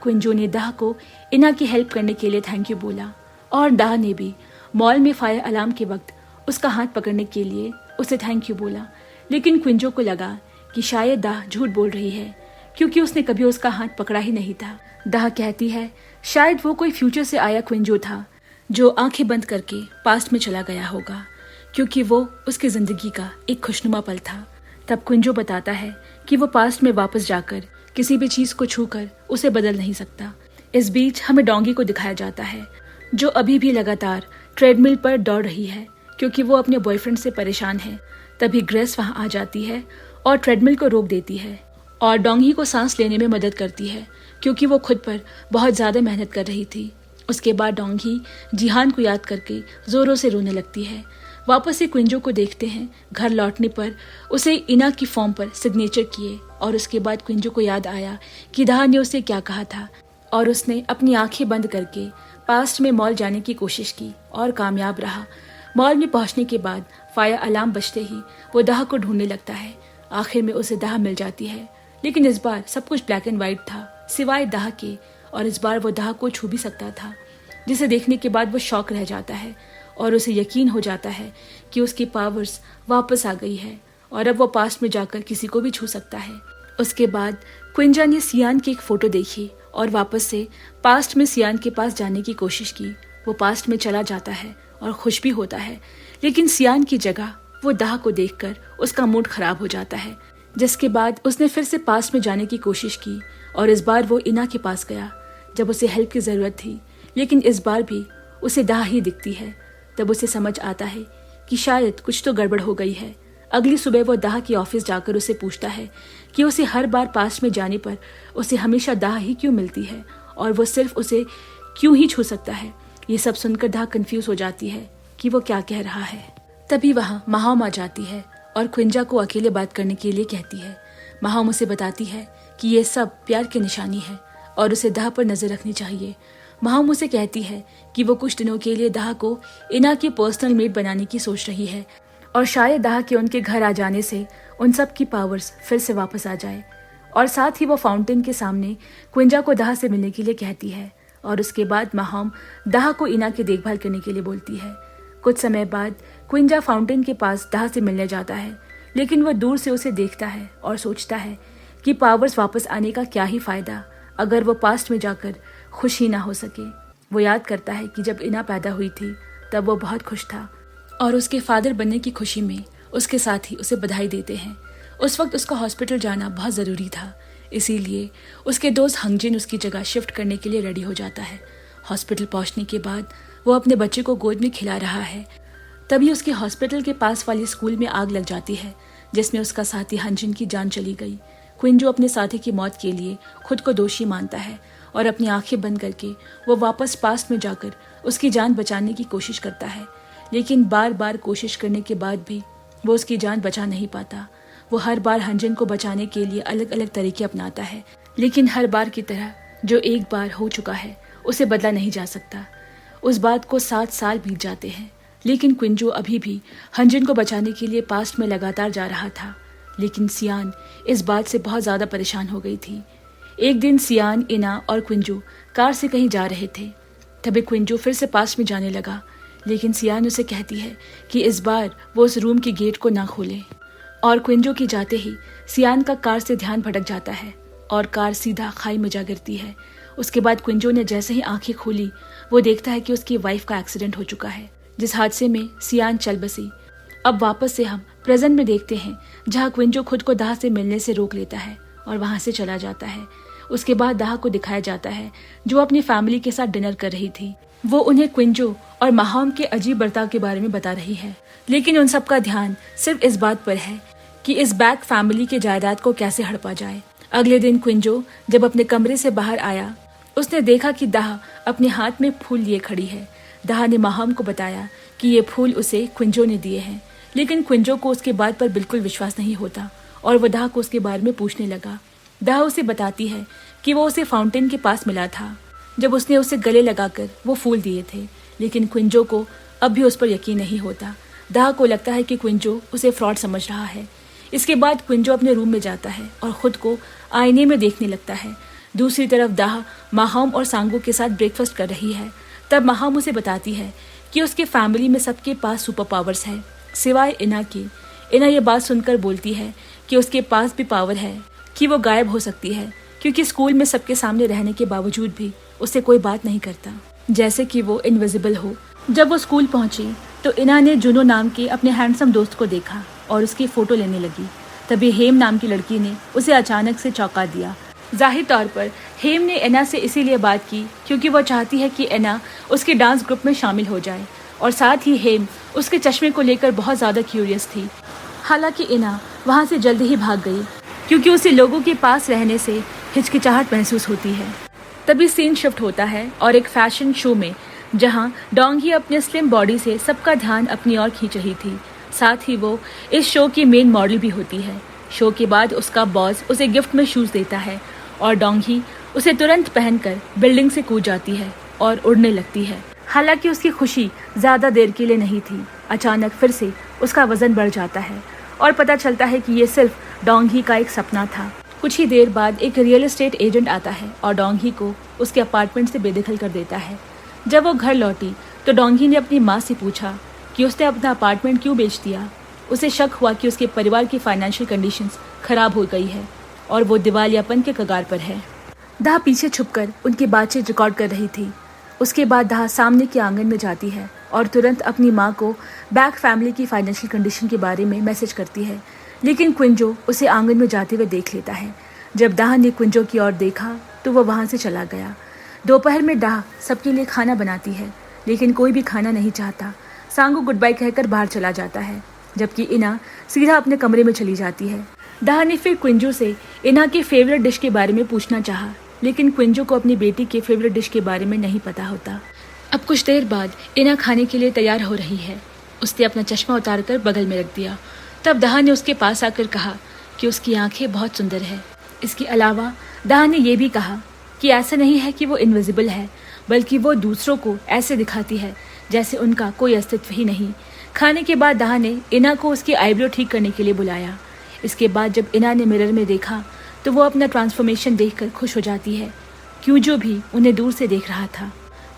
क्विंजो ने दाह को इना की हेल्प करने के लिए थैंक यू बोला और दाह ने भी मॉल में फायर अलार्म के वक्त उसका हाथ पकड़ने के लिए उसे थैंक यू बोला। लेकिन क्विंजो को लगा कि शायद दाह झूठ बोल रही है क्योंकि उसने कभी उसका हाथ पकड़ा ही नहीं था। दाह कहती है शायद वो कोई फ्यूचर से आया क्विंजो था जो आंखें बंद करके पास्ट में चला गया होगा क्योंकि वो उसकी जिंदगी का एक खुशनुमा पल था। तब क्विंजो बताता है कि वो पास्ट में वापस जाकर किसी भी चीज को छूकर उसे बदल नहीं सकता। इस बीच हमें डोंगी को दिखाया जाता है जो अभी भी लगातार ट्रेडमिल पर दौड़ रही है क्योंकि वो अपने बॉयफ्रेंड से परेशान है। तभी ग्रेस वहां आ जाती है और ट्रेडमिल को रोक देती है और डोंगी को सांस लेने में मदद करती है क्योंकि वो खुद पर बहुत ज्यादा मेहनत कर रही थी। उसके बाद डोंगी जीहान को याद करके जोरों से रोने लगती है। वापस से क्विंजो को देखते हैं। घर लौटने पर उसे इना की फॉर्म पर सिग्नेचर किए और उसके बाद क्विंजो को याद आया कि दाह ने उसे क्या कहा था और उसने अपनी आंखें बंद करके पास्ट में मॉल जाने की कोशिश की और कामयाब रहा। मॉल में पहुंचने के बाद फायर अलार्म बजते ही वो दाह को ढूंढने लगता है। आखिर में उसे दाह मिल जाती है, लेकिन इस बार सब कुछ ब्लैक एंड व्हाइट था सिवाय दाह के, और इस बार वो दाह को छू भी सकता था, जिसे देखने के बाद वो शॉक रह जाता है और उसे यकीन हो जाता है कि उसकी पावर्स वापस आ गई है और अब वो पास्ट में जाकर किसी को भी छू सकता है। उसके बाद क्विंजा ने सियान की एक फोटो देखी और वापस से पास्ट में सियान के पास जाने की कोशिश की। वो पास्ट में चला जाता है और खुश भी होता है, लेकिन सियान की जगह वो दाह को देखकर उसका मूड खराब हो जाता है। जिसके बाद उसने फिर से पास्ट में जाने की कोशिश की और इस बार वो इना के पास गया जब उसे हेल्प की जरूरत थी, लेकिन इस बार भी उसे दाह ही दिखती है। तब उसे समझ आता है कि शायद कुछ तो गड़बड़ हो गई है। अगली सुबह वो दाह की ऑफिस जाकर उसे पूछता है कि उसे हर बार पास्ट में जाने पर उसे हमेशा दाह ही क्यों मिलती है और वो सिर्फ उसे क्यों ही छू सकता है। ये सब सुनकर दाह कंफ्यूज हो जाती है कि वो क्या कह रहा है। तभी वहाँ महाम आ जाती है और क्विंजा को अकेले बात करने के लिए कहती है। महाम उसे बताती है कि ये सब प्यार की निशानी है और उसे दाह पर नजर रखनी चाहिए। महाम उसे कहती है कि वो कुछ दिनों के लिए दाह को इना की पर्सनल मेड बनाने की सोच रही है और शायद दाह के उनके घर आ जाने से उन सब की पावर्स फिर से वापस आ जाए। और साथ ही वो फाउंटेन के सामने क्विंजा को दाह से मिलने के लिए कहती है और उसके बाद महाम दाह को इना की देखभाल करने के लिए बोलती है। कुछ समय बाद क्विंजा फाउंटेन के पास दाह से मिलने जाता है, लेकिन वह दूर से उसे देखता है और सोचता है कि पावर्स वापस आने का क्या ही फायदा अगर वो पास्ट में जाकर खुश ही ना हो सके। वो याद करता है कि जब इना पैदा हुई थी तब वो बहुत खुश था और उसके फादर बनने की खुशी में उसके साथ ही उसे बधाई देते हैं। उस वक्त उसका हॉस्पिटल जाना बहुत ज़रूरी था, इसीलिए उसके दोस्त हंगजिन उसकी जगह शिफ्ट करने के लिए रेडी हो जाता है। हॉस्पिटल पहुंचने के बाद वो अपने बच्चे को गोद में खिला रहा है, तभी उसके हॉस्पिटल के पास वाली स्कूल में आग लग जाती है जिसमें उसका साथी हंगजिन की जान चली गई। क्विंजो अपने साथी की मौत के लिए खुद को दोषी मानता है और अपनी आंखें बंद करके वो वापस पास्ट में जाकर उसकी जान बचाने की कोशिश करता है, लेकिन बार बार कोशिश करने के बाद भी वो उसकी जान बचा नहीं पाता। वो हर बार हंगजिन को बचाने के लिए अलग अलग तरीके अपनाता है, लेकिन हर बार की तरह जो एक बार हो चुका है उसे बदला नहीं जा सकता। उस बात को 7 साल बीत जाते हैं, लेकिन क्विंजो अभी भी हंगजिन को बचाने के लिए पास्ट में लगातार जा रहा था। लेकिन सियान इस बात से बहुत ज्यादा परेशान हो गई थी। एक दिन सियान, इना और क्विंजो कार से कहीं जा रहे थे, तभी क्विंजो फिर से पास्ट में जाने लगा, लेकिन सियान उसे कहती है कि इस बार वो उस रूम की गेट को ना खोले। और क्विंजो की जाते ही सियान का कार से ध्यान भटक जाता है और कार सीधा खाई में जा गिरती है। उसके बाद क्विंजो ने जैसे ही आंखें खोली वो देखता है कि उसकी वाइफ का एक्सीडेंट हो चुका है, जिस हादसे में सियान चल बसी। अब वापस से हम प्रेजेंट में देखते हैं जहाँ क्विंजो खुद को दाह से मिलने से रोक लेता है और वहां से चला जाता है। उसके बाद दाह को दिखाया जाता है जो अपनी फैमिली के साथ डिनर कर रही थी। वो उन्हें क्विंजो और महाम के अजीब बर्ताव के बारे में बता रही है, लेकिन उन सब का ध्यान सिर्फ इस बात पर है कि इस बैक फैमिली के जायदाद को कैसे हड़पा जाए। अगले दिन क्विंजो जब अपने कमरे से बाहर आया, उसने देखा कि दाह अपने हाथ में फूल लिए खड़ी है। दाह ने महाम को बताया कि ये फूल उसे क्विंजो ने दिए हैं, लेकिन क्विंजो को उसके बात पर बिल्कुल विश्वास नहीं होता और वह दाह को उसके बारे में पूछने लगा। दाह उसे बताती है कि वो उसे फाउंटेन के पास मिला था जब उसने उसे गले लगाकर वो फूल दिए थे, लेकिन क्विंजो को अब भी उस पर यकीन नहीं होता। दाह को लगता है कि क्विंजो उसे फ्रॉड समझ रहा है। इसके बाद क्विंजो अपने रूम में जाता है और खुद को आईने में देखने लगता है। दूसरी तरफ दाह महाम और सांगो के साथ ब्रेकफास्ट कर रही है। तब महाम उसे बताती है कि उसके फैमिली में सबके पास सुपर पावर्स है सिवाय इना के। इना ये बात सुनकर बोलती है कि उसके पास भी पावर है कि वो गायब हो सकती है, क्योंकि स्कूल में सबके सामने रहने के बावजूद भी उसे कोई बात नहीं करता, जैसे कि वो इनविजिबल हो। जब वो स्कूल पहुंची तो इना ने जुनो नाम के अपने हैंडसम दोस्त को देखा और उसकी फोटो लेने लगी। तभी हेम नाम की लड़की ने उसे अचानक से चौंका दिया। जाहिर तौर पर हेम ने एना से इसीलिए बात की क्योंकि वो चाहती है कि एना उसके डांस ग्रुप में शामिल हो जाए, और साथ ही हेम उसके चश्मे को लेकर बहुत ज़्यादा क्यूरियस थी। हालांकि एना वहाँ से जल्दी ही भाग गई क्योंकि उसे लोगों के पास रहने से हिचकिचाहट महसूस होती है। तभी सीन शिफ्ट होता है और एक फैशन शो में जहां डोंगी अपने स्लिम बॉडी से सबका ध्यान अपनी ओर खींच रही थी। साथ ही वो इस शो की मेन मॉडल भी होती है। शो के बाद उसका बॉस उसे गिफ्ट में शूज देता है और डोंगी उसे तुरंत पहनकर बिल्डिंग से कूद जाती है और उड़ने लगती है। हालांकि उसकी खुशी ज्यादा देर के लिए नहीं थी। अचानक फिर से उसका वजन बढ़ जाता है और पता चलता है कि ये सिर्फ डोंगी का एक सपना था। कुछ ही देर बाद एक रियल एस्टेट एजेंट आता है और डोंगी को उसके अपार्टमेंट से बेदखल कर देता है। जब वो घर लौटी तो डोंगी ने अपनी माँ से पूछा कि उसने अपना अपार्टमेंट क्यों बेच दिया। उसे शक हुआ कि उसके परिवार की फाइनेंशियल कंडीशंस खराब हो गई है और वो दिवालियापन के कगार पर है। दाह पीछे छुपकर उनकी बातचीत रिकॉर्ड कर रही थी। उसके बाद दाह सामने के आंगन में जाती है और तुरंत अपनी माँ को बैक फैमिली की फाइनेंशियल कंडीशन के बारे में मैसेज करती है, लेकिन क्विंजो उसे आंगन में जाते हुए देख लेता है। जब दाह ने क्विंजो की ओर देखा तो वह वहाँ से चला गया। दोपहर में दाह सबके लिए खाना बनाती है, लेकिन कोई भी खाना नहीं चाहता। सांगू गुड बाय कहकर बाहर चला जाता है, जबकि इना सीधा अपने कमरे में चली जाती है। दाह ने फिर क्विंजो से इना के फेवरेट डिश के बारे में पूछना चाहा, लेकिन क्विंजो को अपनी बेटी के फेवरेट डिश के बारे में नहीं पता होता। अब कुछ देर बाद इना खाने के लिए तैयार हो रही है। उसने अपना चश्मा उतारकर बगल में रख दिया। तब दाह ने उसके पास आकर कहा कि उसकी आंखें बहुत सुंदर है। इसके अलावा दाह ने यह भी कहा कि ऐसा नहीं है कि वो इनविजिबल है, बल्कि वो दूसरों को ऐसे दिखाती है जैसे उनका कोई अस्तित्व ही नहीं। खाने के बाद दाह ने इना को उसकी आईब्रो ठीक करने के लिए बुलाया। इसके बाद जब इना ने मिरर में देखा तो वो अपना ट्रांसफॉर्मेशन देखकर खुश हो जाती है। क्यूजो भी उन्हें दूर से देख रहा था।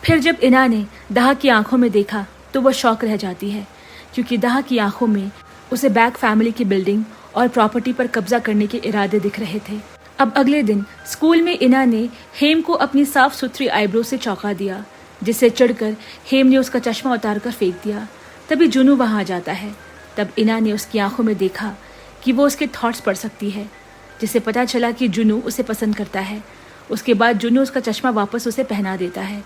फिर जब इना ने दाह की आंखों में देखा तो वह शॉक रह जाती है, क्योंकि दाह की आंखों में उसे बैक फैमिली की बिल्डिंग और प्रॉपर्टी पर कब्जा करने के इरादे दिख रहे थे। अब अगले दिन स्कूल में इना ने हेम को अपनी साफ सुथरी आईब्रो से चौंका दिया, जिससे चिढ़कर हेम ने उसका चश्मा उतारकर फेंक दिया। तभी जुनू वहां आ जाता है। तब इना ने उसकी आंखों में देखा कि वो उसके थॉट्स पढ़ सकती है, जिससे पता चला कि जुनू उसे पसंद करता है। उसके बाद जुनू उसका चश्मा वापस उसे पहना देता है।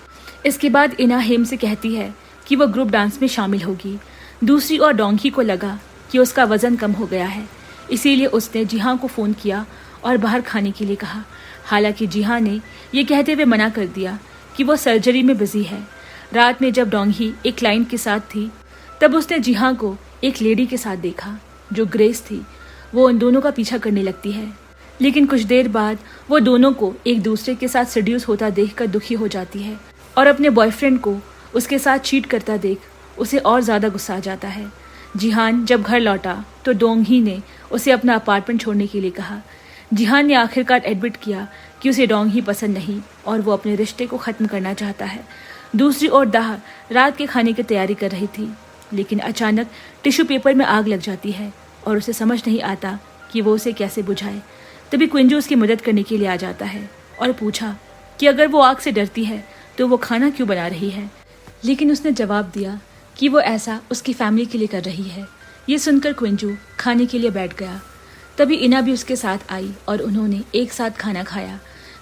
इसके बाद इना हेम से कहती है कि वो ग्रुप डांस में शामिल होगी। दूसरी ओर डोंगी को लगा कि उसका वजन कम हो गया है, इसीलिए उसने जिहां को फ़ोन किया और बाहर खाने के लिए कहा। हालांकि जिहां ने ये कहते हुए मना कर दिया कि वो सर्जरी में बिजी है। रात में जब डोंगी एक क्लाइंट के साथ थी तब उसने जिहां को एक लेडी के साथ देखा जो ग्रेस थी। वो उन दोनों का पीछा करने लगती है, लेकिन कुछ देर बाद वो दोनों को एक दूसरे के साथ सेड्यूस होता देखकर दुखी हो जाती है और अपने बॉयफ्रेंड को उसके साथ चीट करता देख उसे और ज़्यादा गुस्सा आ जाता है। जिहान जब घर लौटा तो डोंगी ने उसे अपना अपार्टमेंट छोड़ने के लिए कहा। जिहान ने आखिरकार एडमिट किया कि उसे डोंगी पसंद नहीं और वो अपने रिश्ते को ख़त्म करना चाहता है। दूसरी ओर दाह रात के खाने की तैयारी कर रही थी, लेकिन अचानक टिश्यू पेपर में आग लग जाती है और उसे समझ नहीं आता कि वो उसे कैसे बुझाए। तभी क्विंजो उसकी मदद करने के लिए आ जाता है और पूछा कि अगर वो आग से डरती है तो वो खाना क्यों बना रही है, लेकिन उसने जवाब दिया कि वो ऐसा उसकी फैमिली के लिए कर रही है। ये सुनकर क्विंजो खाने के लिए बैठ गया। तभी इना भी उसके साथ आई और उन्होंने एक साथ खाना खाया।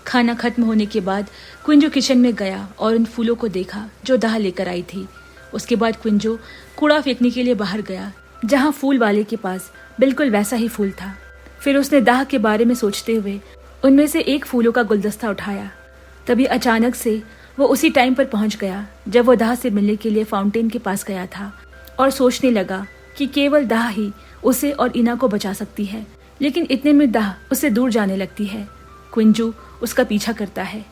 खाना खत्म होने के बाद क्विंजो किचन में गया और उन फूलों को देखा जो दाह लेकर आई थी। उसके बाद क्विंजो कूड़ा फेंकने के लिए बाहर गया, जहाँ फूल वाले के पास बिल्कुल वैसा ही फूल था। फिर उसने दाह के बारे में सोचते हुए उनमें से एक फूलों का गुलदस्ता उठाया। तभी अचानक से वो उसी टाइम पर पहुंच गया जब वो दाह से मिलने के लिए फाउंटेन के पास गया था और सोचने लगा कि केवल दाह ही उसे और इना को बचा सकती है। लेकिन इतने में दाह उससे दूर जाने लगती है। क्विंजो उसका पीछा करता है।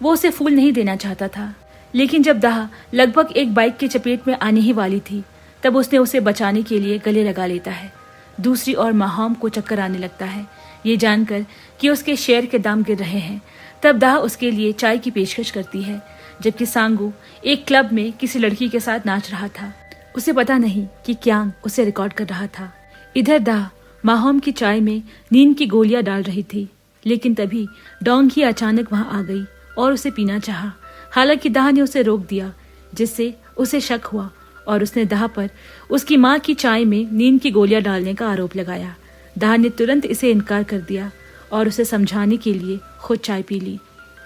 वो उसे फूल नहीं देना चाहता था, लेकिन जब दाह लगभग एक बाइक की चपेट में आने ही वाली थी तब उसने उसे बचाने के लिए गले लगा लेता है। दूसरी ओर माहौम को चक्कर आने लगता है, ये जानकर कि उसके शेयर के दाम गिर रहे हैं। तब दाह उसके लिए चाय की पेशकश करती है, जबकि सांगू एक क्लब में किसी लड़की के साथ नाच रहा था। उसे पता नहीं कि क्यांग उसे रिकॉर्ड कर रहा था। इधर दाह माहौम की चाय में नींद की गोलियां डाल रही थी, लेकिन तभी डोंगी अचानक वहां आ गई और उसे पीना चाहा। हालांकि दाह ने उसे रोक दिया, जिससे उसे शक हुआ और उसने दाह पर उसकी माँ की चाय में नींद की गोलियां डालने का आरोप लगाया। दाह ने तुरंत इसे इनकार कर दिया और उसे समझाने के लिए खुद चाय पी ली।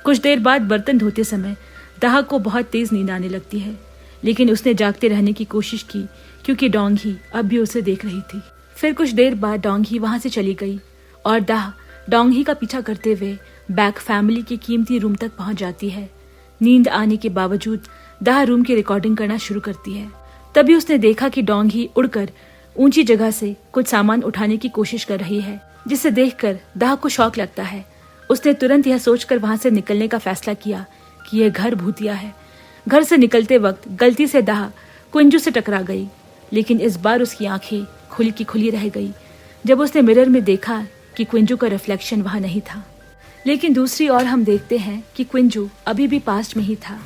कुछ देर बाद बर्तन धोते समय दाह को बहुत तेज नींद आने लगती है, लेकिन उसने जागते रहने की कोशिश की क्योंकि डोंगी अब भी उसे देख रही थी। फिर कुछ देर बाद डोंगी वहां से चली गई और दाह डोंगी का पीछा करते हुए बैक फैमिली के कीमती रूम तक पहुंच जाती है। नींद आने के बावजूद दाह रूम की रिकॉर्डिंग करना शुरू करती है। तभी उसने देखा कि डोंगी उड़कर ऊंची जगह से कुछ सामान उठाने की कोशिश कर रही है, जिसे देखकर दाह को शौक लगता है। उसने तुरंत यह सोचकर वहां से निकलने का फैसला किया कि यह घर भूतिया है। घर से निकलते वक्त गलती से दाह कुंजू से टकरा गई, लेकिन इस बार उसकी आंखें खुली की खुली रह गई जब उसने मिरर में देखा कि कुंजू का रिफ्लेक्शन वहां नहीं था। लेकिन दूसरी ओर हम देखते हैं कि कुंजू अभी भी पास्ट में ही था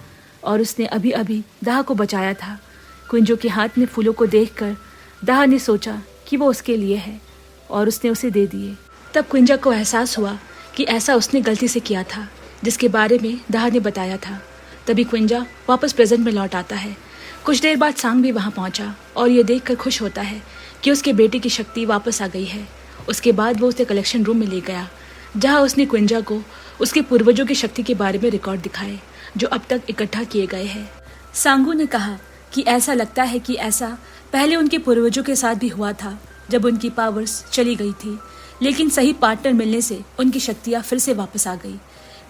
और उसने अभी अभी दाह को बचाया था। कुंजू के हाथ में फूलों को देखकर दाह ने सोचा कि वो उसके लिए है और उसने उसे दे दिए। तब कुंजा को एहसास हुआ कि ऐसा उसने गलती से किया था, जिसके बारे में दाह ने बताया था। तभी कुंजा वापस प्रेजेंट में लौट आता है। कुछ देर बाद सांग भी वहां पहुंचा और ये देखकर खुश होता है कि उसके बेटे की शक्ति वापस आ गई है। उसके बाद वो उसे कलेक्शन रूम में ले गया, जहां उसने कुंजा को उसके पूर्वजों की शक्ति के बारे में रिकॉर्ड दिखाए जो अब तक इकट्ठा किए गए हैं। सांगू ने कहा कि ऐसा लगता है कि ऐसा पहले उनके पूर्वजों के साथ भी हुआ था जब उनकी पावर्स चली गई थी, लेकिन सही पार्टनर मिलने से उनकी शक्तियां फिर से वापस आ गई।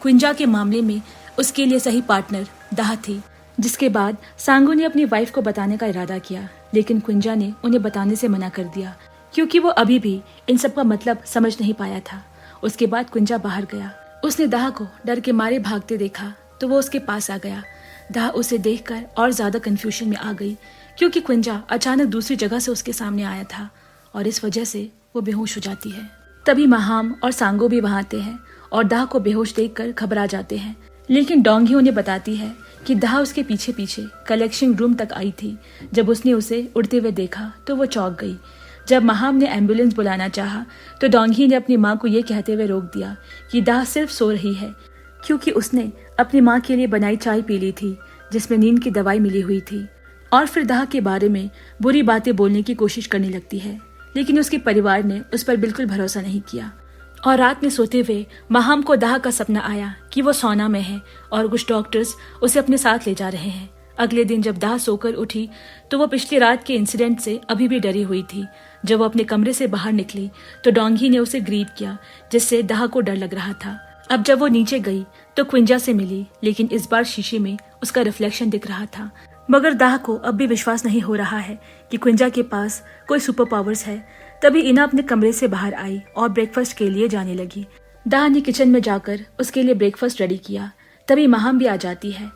कुंजा के मामले में उसके लिए सही पार्टनर दाह थी। जिसके बाद सांगू ने अपनी वाइफ को बताने का इरादा किया, लेकिन कुंजा ने उन्हें बताने से मना कर दिया क्योंकि वो अभी भी इन सब का मतलब समझ नहीं पाया था। उसके बाद कुंजा बाहर गया। उसने दाह को डर के मारे भागते देखा तो वो उसके पास आ गया। दाह उसे देखकर और ज्यादा कंफ्यूजन में आ गई क्योंकि कुंजा अचानक दूसरी जगह से उसके सामने आया था और इस वजह से वो बेहोश हो जाती है। तभी महाम और सांगो भी वहां आते हैं और दाह को बेहोश देखकर घबरा जाते हैं, लेकिन डोंगी उन्हें बताती है कि दाह उसके पीछे पीछे कलेक्शन रूम तक आई थी। जब उसने उसे उड़ते हुए देखा तो वो चौंक गई। जब महाम ने एम्बुलेंस बुलाना चाहा तो डोंगी ने अपनी माँ को ये कहते हुए रोक दिया कि दाह सिर्फ सो रही है, क्योंकि उसने अपनी माँ के लिए बनाई चाय पी ली थी जिसमें नींद की दवाई मिली हुई थी। और फिर दाह के बारे में बुरी बातें बोलने की कोशिश करने लगती है, लेकिन उसके परिवार ने उस पर बिल्कुल भरोसा नहीं किया। और रात में सोते हुए महाम को दाह का सपना आया कि वो सोना में है और कुछ डॉक्टर्स उसे अपने साथ ले जा रहे हैं। अगले दिन जब दाह सोकर उठी तो वो पिछली रात के इंसिडेंट से अभी भी डरी हुई थी। जब वो अपने कमरे से बाहर निकली तो डोंगी ने उसे ग्रीट किया, जिससे दाह को डर लग रहा था। अब जब वो नीचे गई तो कुंजा से मिली, लेकिन इस बार शीशे में उसका रिफ्लेक्शन दिख रहा था। मगर दाह को अब भी विश्वास नहीं हो रहा है कि कुंजा के पास कोई सुपर पावर्स है। तभी इना अपने कमरे से बाहर आई और ब्रेकफास्ट के लिए जाने लगी। दाह ने किचन में जाकर उसके लिए ब्रेकफास्ट रेडी किया। तभी महाम भी आ जाती है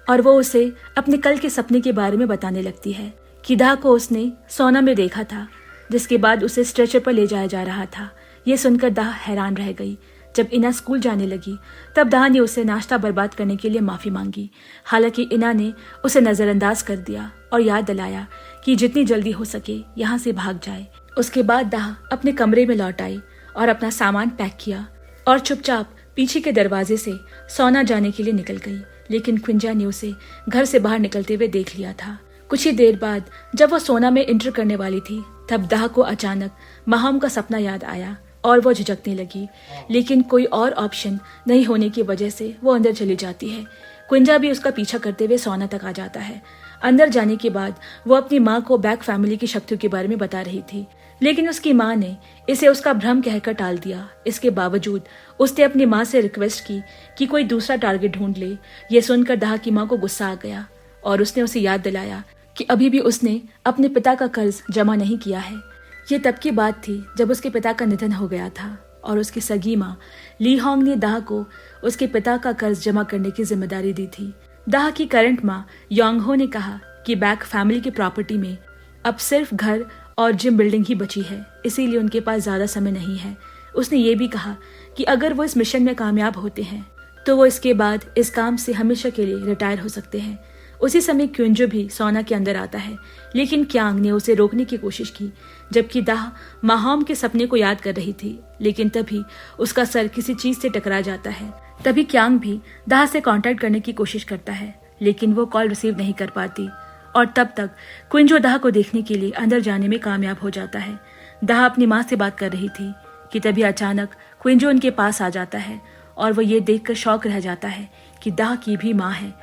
और वो उसे अपने कल के सपने के बारे में बताने लगती है कि दाह को उसने सोना में देखा था, जिसके बाद उसे स्ट्रेचर पर ले जाया जा रहा था। ये सुनकर दाह हैरान रह गई। जब इना स्कूल जाने लगी तब दाह ने उसे नाश्ता बर्बाद करने के लिए माफी मांगी। हालांकि इना ने उसे नजरअंदाज कर दिया और याद दिलाया कि जितनी जल्दी हो सके यहाँ से भाग जाए। उसके बाद दाह अपने कमरे में लौट आई और अपना सामान पैक किया और चुपचाप पीछे के दरवाजे से सोना जाने के लिए निकल गई। लेकिन कुंजा ने उसे घर से बाहर निकलते हुए देख लिया था। कुछ ही देर बाद जब वो सोना में एंटर करने वाली थी तब दाह को अचानक महाम का सपना याद आया और वो झिझकने लगी, लेकिन कोई और ऑप्शन नहीं होने की वजह से वो अंदर चली जाती है। कुंजा भी उसका पीछा करते हुए सोना तक आ जाता है। अंदर जाने के बाद वो अपनी माँ को बैक फैमिली की शक्तियों के बारे में बता रही थी, लेकिन उसकी माँ ने इसे उसका भ्रम कहकर टाल दिया। इसके बावजूद उसने अपनी माँ से रिक्वेस्ट की कि कोई दूसरा टारगेट ढूंढ ले। ये सुनकर दाह की माँ को गुस्सा आ गया और उसने उसे याद दिलाया कि अभी भी उसने अपने पिता का कर्ज जमा नहीं किया है। ये तब की बात थी जब उसके पिता का निधन हो गया था और उसकी सगी माँ ली होंग ने दाह को उसके पिता का कर्ज जमा करने की जिम्मेदारी दी थी। दाह की करंट माँ योंग हो ने कहा कि बैक फैमिली की प्रॉपर्टी में अब सिर्फ घर और जिम बिल्डिंग ही बची है, इसीलिए उनके पास ज्यादा समय नहीं है। उसने ये भी कहा कि अगर वो इस मिशन में कामयाब होते हैं तो वो इसके बाद इस काम से हमेशा के लिए रिटायर हो सकते हैं। उसी समय क्युंजो भी सोना के अंदर आता है, लेकिन क्यांग ने उसे रोकने की कोशिश की जबकि दाह माहौम के सपने को याद कर रही थी। लेकिन तभी उसका सर किसी चीज से टकरा जाता है। तभी क्यांग भी दाह से कांटेक्ट करने की कोशिश करता है, लेकिन वो कॉल रिसीव नहीं कर पाती और तब तक क्विंजो दाह को देखने के लिए अंदर जाने में कामयाब हो जाता है। दाह अपनी माँ से बात कर रही थी कि तभी अचानक क्विंजो उनके पास आ जाता है और वो ये देखकर शॉक रह जाता है कि दाह की भी माँ है।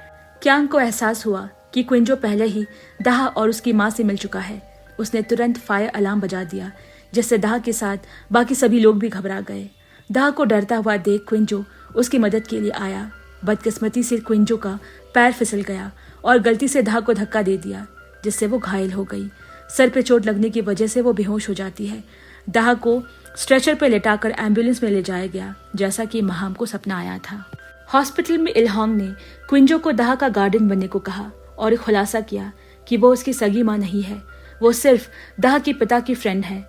क्यांग को एहसास हुआ कि क्विंजो पहले ही दाह और उसकी माँ से मिल चुका है। उसने तुरंत फायर अलार्म बजा दिया, जिससे दाह के साथ बाकी सभी लोग भी घबरा गए। दाह को डरता हुआ देख क्विंजो उसकी मदद के लिए आया बदकिस्मती से क्विंजो का पैर फिसल गया और गलती से दाह को धक्का दे दिया, जिससे वो घायल हो गई। सर पे चोट लगने की वजह से वो बेहोश हो जाती है। दाह को स्ट्रेचर पे लेटाकर एम्बुलेंस में ले जाया गया, जैसा कि महाम को सपना आया था। हॉस्पिटल में इल्हांग ने क्विंजो को दाह का गार्डन बनने को कहा और एक खुलासा किया कि वो उसकी सगी माँ नहीं है, वो सिर्फ दाह के पिता की फ्रेंड है।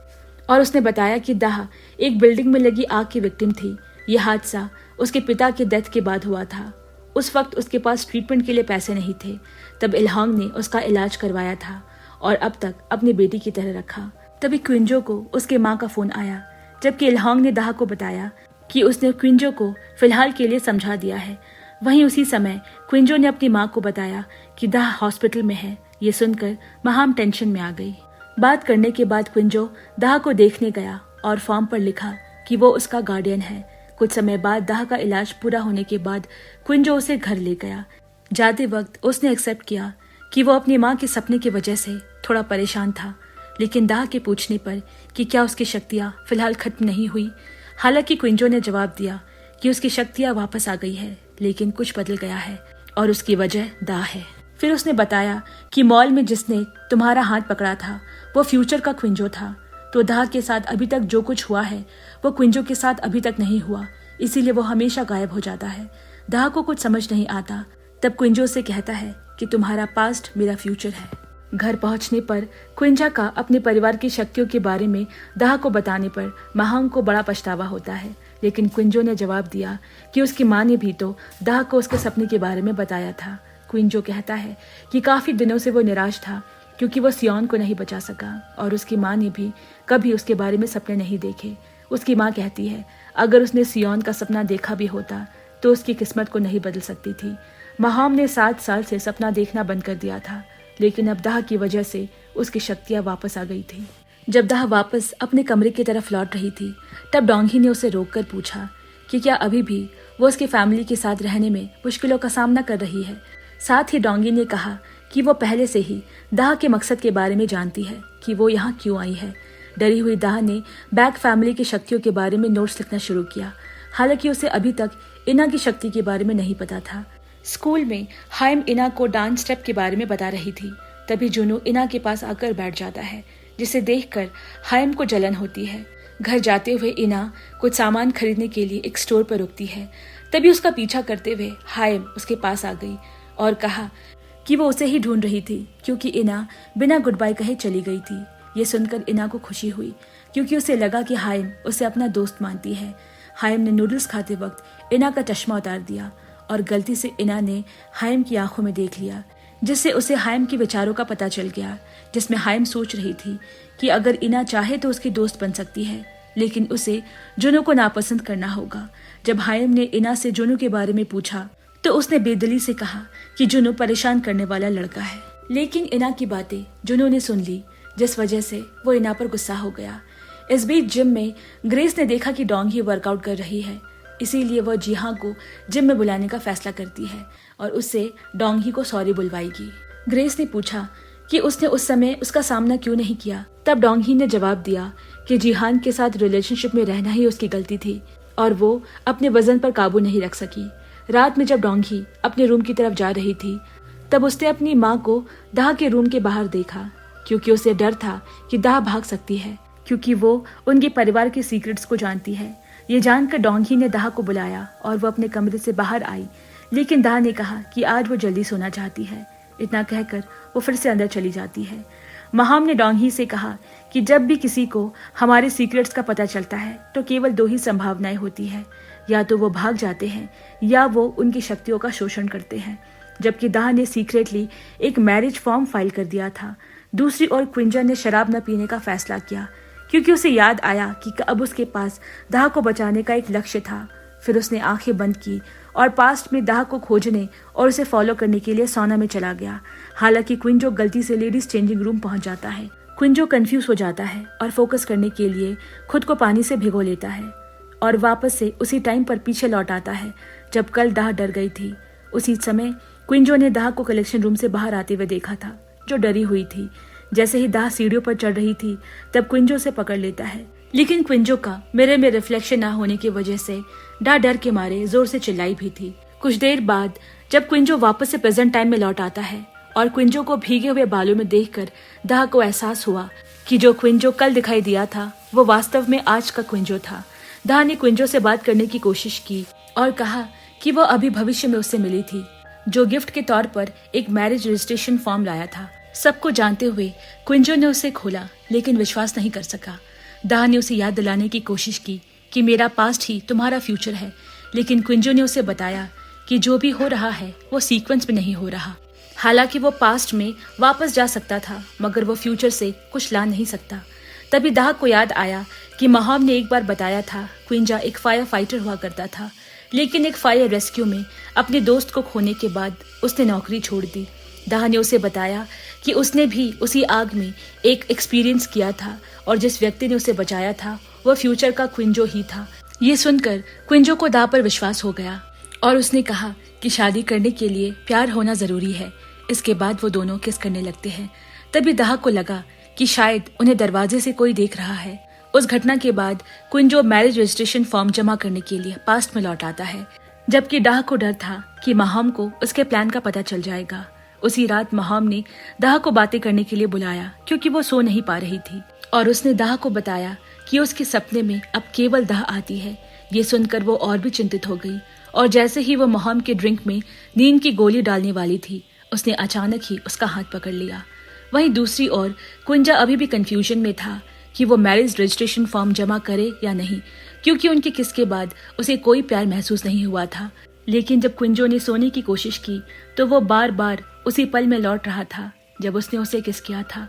और उसने बताया कि दाह एक बिल्डिंग में लगी आग की विक्टिम थी। यह हादसा उसके पिता के डेथ के बाद हुआ था। उस वक्त उसके पास ट्रीटमेंट के लिए पैसे नहीं थे। तब इल्हांग ने उसका इलाज करवाया था और अब तक अपनी बेटी की तरह रखा। तभी क्विंजो को उसके माँ का फोन आया, जबकि इल्हांग ने दाह को बताया कि उसने क्विंजो को फिलहाल के लिए समझा दिया है। वहीं उसी समय क्विंजो ने अपनी माँ को बताया कि दाह हॉस्पिटल में है। ये सुनकर महाम टेंशन में आ गई। बात करने के बाद क्विंजो दाह को देखने गया और फॉर्म पर लिखा कि वो उसका गार्डियन है। कुछ समय बाद दाह का इलाज पूरा होने के बाद क्विंजो उसे घर ले गया। जाते वक्त उसने एक्सेप्ट किया कि वो अपनी माँ के सपने की वजह से थोड़ा परेशान था, लेकिन दाह के पूछने पर कि क्या उसकी शक्तियाँ फिलहाल खत्म नहीं हुई। हालांकि क्विंजो ने जवाब दिया कि उसकी शक्तियाँ वापस आ गई है, लेकिन कुछ बदल गया है और उसकी वजह दाह है। फिर उसने बताया कि मॉल में जिसने तुम्हारा हाथ पकड़ा था वो फ्यूचर का क्विंजो था। तो दाह के साथ अभी तक जो कुछ हुआ है वो क्विंजो के साथ अभी तक नहीं हुआ, इसीलिए वो हमेशा गायब हो जाता है। दाह को कुछ समझ नहीं आता। तब क्विंजो से कहता है कि तुम्हारा पास्ट मेरा फ्यूचर है। घर पहुंचने पर क्विंजा का अपने परिवार की शक्तियों के बारे में दाह को बताने पर महांग को बड़ा पछतावा होता है, लेकिन क्विंजो ने जवाब दिया कि उसकी माँ ने भी तो दाह को उसके सपने के बारे में बताया था। क्विंजो कहता है कि काफी दिनों से वो निराश था क्योंकि वो सियोन को नहीं बचा सका और उसकी माँ ने भी कभी उसके बारे में सपने नहीं देखे। उसकी माँ कहती है अगर उसने सियोन का सपना देखा भी होता तो उसकी किस्मत को नहीं बदल सकती थी। महाम ने 7 साल से सपना देखना बंद कर दिया था, लेकिन अब दाह की वजह से उसकी शक्तियाँ वापस आ गई थी। जब दाह वापस अपने कमरे की तरफ लौट रही थी, तब डोंगी ने उसे रोककर पूछा कि क्या अभी भी वो उसकी फैमिली के साथ रहने में मुश्किलों का सामना कर रही है। साथ ही डोंगी ने कहा कि वो पहले से ही दाह के मकसद के बारे में जानती है कि वो यहाँ क्यों आई है। डरी हुई दाह ने बैक फैमिली की शक्तियों के बारे में नोट्स लिखना शुरू किया। हालांकि उसे अभी तक इना की शक्ति के बारे में नहीं पता था। स्कूल में हाइम इना को डांस स्टेप के बारे में बता रही थी। तभी जुनू इना के पास आकर बैठ जाता है, जिसे देखकर हाइम को जलन होती है। घर जाते हुए इना कुछ सामान खरीदने के लिए एक स्टोर पर रुकती है। तभी उसका पीछा करते हुए हाइम उसके पास आ गई और कहा कि वो उसे ही ढूंढ रही थी क्योंकि इना बिना गुड बाय कहे चली गई थी। ये सुनकर इना को खुशी हुई क्योंकि उसे लगा कि हाइम उसे अपना दोस्त मानती है। हाइम ने नूडल्स खाते वक्त इना का चश्मा उतार दिया और गलती से इना ने हाइम की आंखों में देख लिया, जिससे उसे हाइम के विचारों का पता चल गया, जिसमें हाइम सोच रही थी कि अगर इना चाहे तो उसकी दोस्त बन सकती है, लेकिन उसे जुनू को नापसंद करना होगा। जब हाइम ने इना से जुनू के बारे में पूछा तो उसने बेदिली से कहा कि जुनू परेशान करने वाला लड़का है, लेकिन इना की बातें जुनू ने सुन ली, जिस वजह से वो इना पर गुस्सा हो गया। इस बीच जिम में ग्रेस ने देखा कि डोंगी वर्कआउट कर रही है, इसीलिए वह जीहा को जिम में बुलाने का फैसला करती है और उससे डोंगी को सॉरी बुलवाएगी। ग्रेस ने पूछा कि उसने उस समय उसका सामना क्यों नहीं किया। तब डोंगी ने जवाब दिया कि जीहान के साथ रिलेशनशिप में रहना ही उसकी गलती थी और वो अपने वजन पर काबू नहीं रख सकी। रात में जब डोंगी अपने रूम की तरफ जा रही थी, तब उसने अपनी माँ को दाह के रूम के बाहर देखा, क्योंकि उसे डर था कि दाह भाग सकती है, क्योंकि वो उनके परिवार के सीक्रेट्स को जानती है। ये जानकर डोंगी ने दाह को बुलाया और वो अपने कमरे से बाहर आई, लेकिन दाह ने कहा कि आज वो जल्दी सोना चाहती है। इतना कहकर वो फिर से अंदर चली जाती है। महाम ने डोंगी से कहा कि जब भी किसी को हमारे सीक्रेट्स का पता चलता है तो केवल 2 ही संभावनाएं होती है, या तो वो भाग जाते हैं या वो उनकी शक्तियों का शोषण करते हैं। जबकि दाह ने सीक्रेटली एक मैरिज फॉर्म फाइल कर दिया था। दूसरी ओर क्विंजा ने शराब न पीने का फैसला किया, क्योंकि उसे याद आया कि अब उसके पास दाह को बचाने का एक लक्ष्य था। फिर उसने आंखें बंद की और पास्ट में दाह को खोजने और उसे फॉलो करने के लिए सौना में चला गया। हालांकि क्विंजो गलती से लेडीज चेंजिंग रूम पहुंच जाता है। क्विंजो कंफ्यूज हो जाता है और फोकस करने के लिए खुद को पानी से भिगो लेता है और वापस से उसी टाइम पर पीछे लौट आता है जब कल दाह डर गई थी। उसी समय क्विंजो ने दाह को कलेक्शन रूम से बाहर आते हुए देखा था, जो डरी हुई थी। जैसे ही दाह सीढ़ियों पर चढ़ रही थी, तब क्विंजो से पकड़ लेता है, लेकिन क्विंजो का मिरर में रिफ्लेक्शन ना होने की वजह से दाह डर के मारे जोर से चिल्लाई भी थी। कुछ देर बाद जब क्विंजो वापस से प्रेजेंट टाइम में लौट आता है और क्विंजो को भीगे हुए बालों में देखकर दाह को एहसास हुआ कि जो क्विंजो कल दिखाई दिया था वो वास्तव में आज का क्विंजो था। दाह ने क्विंजो से बात करने की कोशिश की और कहा कि वो अभी भविष्य में उससे मिली थी, जो गिफ्ट के तौर पर एक मैरिज रजिस्ट्रेशन फॉर्म लाया था। सबको जानते हुए क्विंजो ने उसे खोला, लेकिन विश्वास नहीं कर सका। दाह ने उसे याद दिलाने की कोशिश की कि मेरा पास्ट ही तुम्हारा फ्यूचर है, लेकिन क्विंजो ने उसे बताया कि जो भी हो रहा है वो सीक्वेंस में नहीं हो रहा। हालांकि वो पास्ट में वापस जा सकता था, मगर वो फ्यूचर से कुछ ला नहीं सकता। तभी दाह को याद आया कि महाम ने एक बार बताया था क्विंजा एक फायर फाइटर हुआ करता था, लेकिन एक फायर रेस्क्यू में अपने दोस्त को खोने के बाद उसने नौकरी छोड़ दी। दाह ने उसे बताया कि उसने भी उसी आग में एक एक्सपीरियंस किया था और जिस व्यक्ति ने उसे बचाया था वह फ्यूचर का क्विंजो ही था। ये सुनकर क्विंजो को दाह पर विश्वास हो गया और उसने कहा कि शादी करने के लिए प्यार होना जरूरी है। इसके बाद वो दोनों किस करने लगते हैं। तभी दाह को लगा कि शायद उन्हें दरवाजे से कोई देख रहा है। उस घटना के बाद क्विंजो मैरिज रजिस्ट्रेशन फॉर्म जमा करने के लिए पास्ट में लौट आता है, जबकि दाह को डर था कि महाम को उसके प्लान का पता चल जाएगा। उसी रात महाम ने दाह को बातें करने के लिए बुलाया क्योंकि वो सो नहीं पा रही थी, और उसने दाह को बताया कि उसके सपने में अब केवल दाह आती है। ये सुनकर वो और भी चिंतित हो गई और जैसे ही वो महाम के ड्रिंक में नींद की गोली डालने वाली थी, उसने अचानक ही उसका हाथ पकड़ लिया। वहीं दूसरी ओर क्विंजा अभी भी कंफ्यूजन में था कि वो मैरिज रजिस्ट्रेशन फॉर्म जमा करे या नहीं, क्योंकि उनके किस के बाद उसे कोई प्यार महसूस नहीं हुआ था। लेकिन जब क्विंजो ने सोने की कोशिश की तो वो बार बार उसी पल में लौट रहा था जब उसने उसे किस किया था।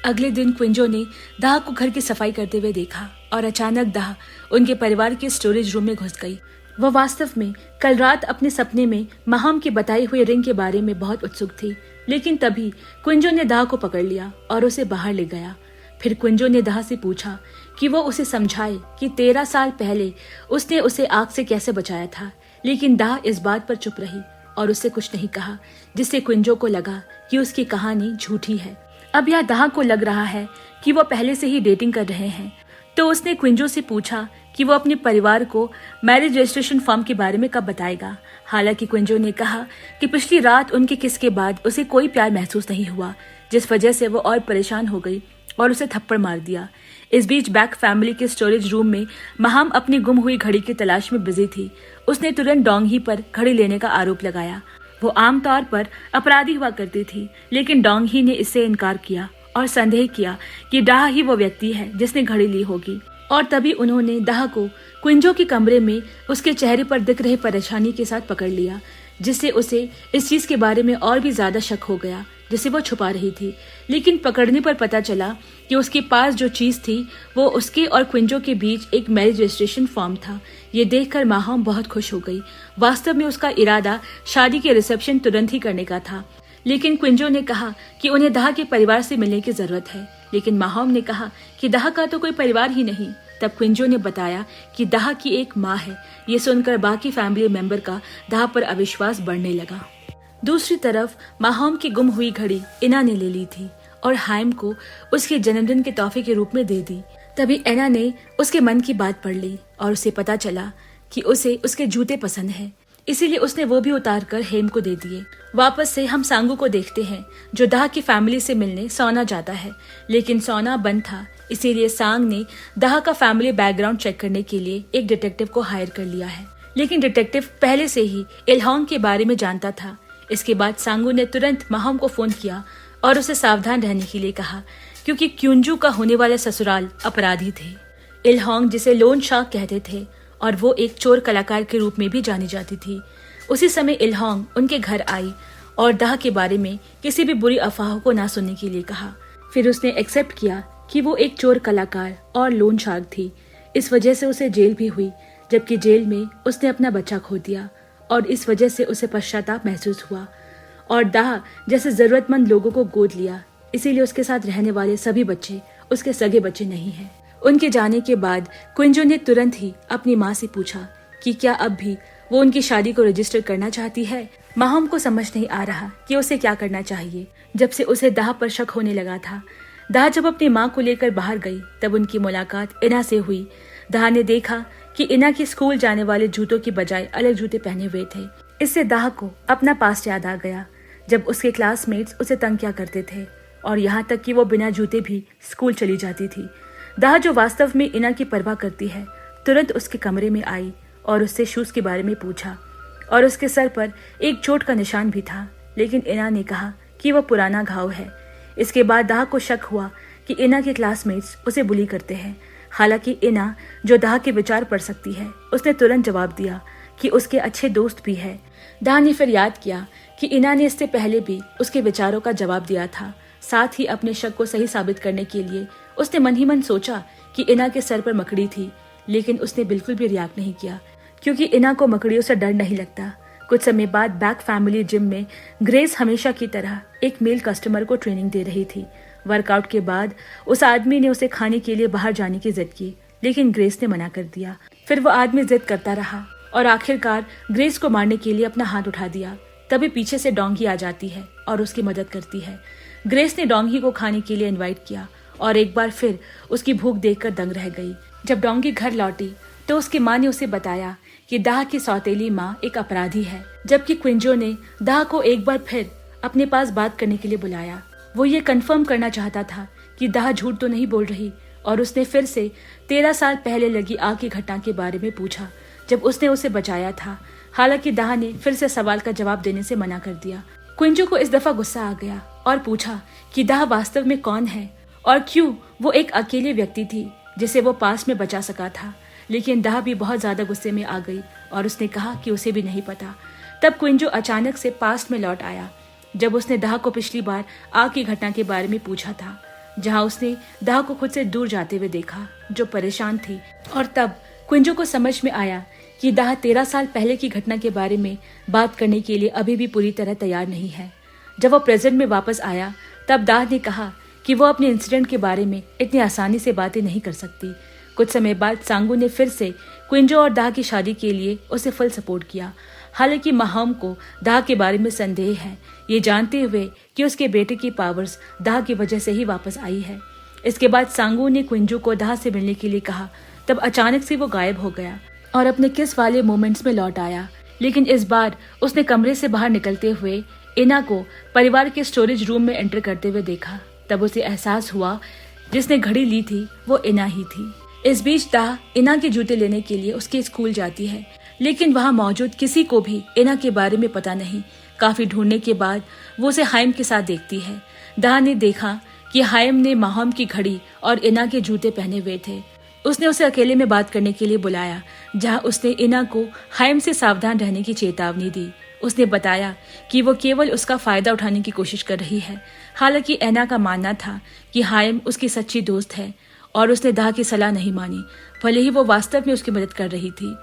अगले दिन क्विंजो ने दाह को घर की सफाई करते हुए देखा और अचानक दाह उनके परिवार के स्टोरेज रूम में घुस गई। वह वास्तव में कल रात अपने सपने में महाम के बताए हुए रिंग के बारे में बहुत उत्सुक थी, लेकिन तभी क्विंजो ने दाह को पकड़ लिया और उसे बाहर ले गया। फिर क्विंजो ने दाह से पूछा कि वो उसे समझाए कि 13 साल पहले उसने उसे आग से कैसे बचाया था, लेकिन दाह इस बात पर चुप रही और उससे कुछ नहीं कहा, जिससे क्विंजो को लगा कि उसकी कहानी झूठी है। अब यह दाह को लग रहा है कि वो पहले से ही डेटिंग कर रहे हैं, तो उसने क्विंजो से पूछा कि वो अपने परिवार को मैरिज रजिस्ट्रेशन फॉर्म के बारे में कब बताएगा। हालांकि क्विंजो ने कहा कि पिछली रात उनके किस के बाद उसे कोई प्यार महसूस नहीं हुआ, जिस वजह से वो और परेशान हो गई और उसे थप्पड़ मार दिया। इस बीच बैक फैमिली के स्टोरेज रूम में महाम अपनी गुम हुई घड़ी की तलाश में बिजी थी। उसने तुरंत डोंगी पर घड़ी लेने का आरोप लगाया। वो आमतौर पर अपराधी हुआ करती थी, लेकिन डोंगी ने इससे इनकार किया और संदेह किया कि दाह ही वो व्यक्ति है जिसने घड़ी ली होगी। और तभी उन्होंने दाह को क्विंजो के कमरे में उसके चेहरे पर दिख रहे परेशानी के साथ पकड़ लिया, जिससे उसे इस चीज के बारे में और भी ज्यादा शक हो गया जिसे वो छुपा रही थी। लेकिन पकड़ने पर पता चला कि उसके पास जो चीज थी वो उसके और क्विंजो के बीच एक मैरिज रजिस्ट्रेशन फॉर्म था। ये देखकर महाम बहुत खुश हो गई। वास्तव में उसका इरादा शादी के रिसेप्शन तुरंत ही करने का था, लेकिन क्विंजो ने कहा कि उन्हें दाह के परिवार से मिलने की जरूरत है। लेकिन महाम ने कहा कि दाह का तो कोई परिवार ही नहीं। तब क्विंजो ने बताया कि दाह की एक माँ है। ये सुनकर बाकी फैमिली मेंबर का दाह पर अविश्वास बढ़ने लगा। दूसरी तरफ महाम की गुम हुई घड़ी इना ने ले ली थी और हाइम को उसके जन्मदिन के तोहफे के रूप में दे दी। तभी एना ने उसके मन की बात पढ़ ली और उसे पता चला कि उसे उसके जूते पसंद हैं, इसीलिए उसने वो भी उतार कर हेम को दे दिए। वापस से हम सांगू को देखते हैं जो दाह की फैमिली से मिलने सोना जाता है, लेकिन सोना बंद था, इसीलिए सांग ने दाह का फैमिली बैकग्राउंड चेक करने के लिए एक डिटेक्टिव को हायर कर लिया है। लेकिन डिटेक्टिव पहले से ही इल्होंग के बारे में जानता था। इसके बाद सांगू ने तुरंत महाम को फोन किया और उसे सावधान रहने के लिए कहा, क्योंकि क्यूंजू का होने वाला ससुराल अपराधी थे। इल्होंग जिसे लोन शाह कहते थे और वो एक चोर कलाकार के रूप में भी जानी जाती थी। उसी समय इल्होंग उनके घर आई और दाह के बारे में किसी भी बुरी अफवाहों को ना सुनने के लिए कहा। फिर उसने एक्सेप्ट किया कि वो एक चोर कलाकार और लोन शार्क थी। इस वजह से उसे जेल भी हुई, जबकि जेल में उसने अपना बच्चा खो दिया और इस वजह से उसे पश्चाताप महसूस हुआ और दाह जैसे जरूरतमंद लोगों को गोद लिया। इसीलिए उसके साथ रहने वाले सभी बच्चे उसके सगे बच्चे नहीं हैं। उनके जाने के बाद क्विंजो ने तुरंत ही अपनी माँ से पूछा कि क्या अब भी वो उनकी शादी को रजिस्टर करना चाहती है। महाम को समझ नहीं आ रहा कि उसे क्या करना चाहिए, जब से उसे दाह पर शक होने लगा था। दाह जब अपनी माँ को लेकर बाहर गई तब उनकी मुलाकात इना से हुई। दाह ने देखा कि इना के स्कूल जाने वाले जूतों की बजाय अलग जूते पहने हुए थे। इससे दाह को अपना पास्ट याद आ गया, जब उसके क्लासमेट्स उसे तंग किया करते थे और यहाँ तक कि वो बिना जूते भी स्कूल चली जाती थी। दाह, जो वास्तव में इना की परवाह करती है, तुरंत उसके कमरे में आई और उससे शूज के बारे में पूछा और उसके सर पर एक चोट का निशान भी था, लेकिन इना ने कहा कि वह पुराना घाव है। इसके बाद दाह को शक हुआ कि इना के क्लासमेट्स उसे बुली करते हैं। हालांकि इना, जो दाह के विचार पढ़ सकती है, उसने तुरंत जवाब दिया कि उसके अच्छे दोस्त भी है। दाह ने फिर याद किया कि इना ने इससे पहले भी उसके विचारों का जवाब दिया था। साथ ही अपने शक को सही साबित करने के लिए उसने मन ही मन सोचा कि इना के सर पर मकड़ी थी, लेकिन उसने बिल्कुल भी रिएक्ट नहीं किया क्योंकि इना को मकड़ियों से डर नहीं लगता। कुछ समय बाद बैक फैमिली जिम में ग्रेस हमेशा की तरह एक मेल कस्टमर को ट्रेनिंग दे रही थी। वर्कआउट के बाद उस आदमी ने उसे खाने के लिए बाहर जाने की जिद की, लेकिन ग्रेस ने मना कर दिया। फिर वो आदमी जिद करता रहा और आखिरकार ग्रेस को मारने के लिए अपना हाथ उठा दिया। तभी पीछे से डोंगी आ जाती है और उसकी मदद करती है। ग्रेस ने डोंगी को खाने के लिए इनवाइट किया और एक बार फिर उसकी भूख देखकर दंग रह गई। जब डोंगी घर लौटी तो उसकी माँ ने उसे बताया कि दाह की सौतेली माँ एक अपराधी है, जबकि क्विंजो ने दाह को एक बार फिर अपने पास बात करने के लिए बुलाया। वो ये कंफर्म करना चाहता था कि दाह झूठ तो नहीं बोल रही और उसने फिर से 13 साल पहले लगी आग की घटना के बारे में पूछा, जब उसने उसे बचाया था। हालांकि दाह ने फिर से सवाल का जवाब देने से मना कर दिया। क्विंजो को इस दफा गुस्सा आ गया और पूछा कि दाह वास्तव में कौन है और क्यों वो एक अकेले व्यक्ति थी जिसे वो पास में बचा सका था। लेकिन दाह भी बहुत ज्यादा गुस्से में आ गई और उसने कहा कि उसे भी नहीं पता। तब क्विंजो अचानक से पास्ट में लौट आया, जब उसने दाह को पिछली बार आग की घटना के बारे में पूछा था, जहां उसने दाह को खुद से दूर जाते हुए देखा, जो परेशान थी। और तब क्विंजो को समझ में आया कि दाह 13 साल पहले की घटना के बारे में बात करने के लिए अभी भी पूरी तरह तैयार नहीं है। जब वो प्रेजेंट में वापस आया तब दाह ने कहा कि वो अपने इंसिडेंट के बारे में इतनी आसानी से बातें नहीं कर सकती। कुछ समय बाद सांगू ने फिर से क्विंजो और दाह की शादी के लिए उसे फुल सपोर्ट किया। हालांकि माहम को दाह के बारे में संदेह है, ये जानते हुए कि उसके बेटे की पावर्स दाह की वजह से ही वापस आई है। इसके बाद सांगू ने क्विंजो को दाह से मिलने के लिए कहा। तब अचानक से वो गायब हो गया और अपने किस वाले मोमेंट्स में लौट आया, लेकिन इस बार उसने कमरे से बाहर निकलते हुए इना को परिवार के स्टोरेज रूम में एंटर करते हुए देखा। तब उसे एहसास हुआ जिसने घड़ी ली थी वो इना ही थी। इस बीच दाह इना के जूते लेने के लिए उसके स्कूल जाती है, लेकिन वहां मौजूद किसी को भी इना के बारे में पता नहीं। काफी ढूंढने के बाद वो उसे हाइम के साथ देखती है। दाह ने देखा कि हाइम ने माहम की घड़ी और इना के जूते पहने हुए थे। उसने उसे अकेले में बात करने के लिए बुलाया, जहां उसने इना को हाइम से सावधान रहने की चेतावनी दी। उसने बताया कि वो केवल उसका फायदा उठाने की कोशिश कर रही है। हालांकि एना का मानना था कि हाइम उसकी सच्ची दोस्त है और उसने दाह की सलाह नहीं मानी, भले ही वो वास्तव में उसकी मदद कर रही थी।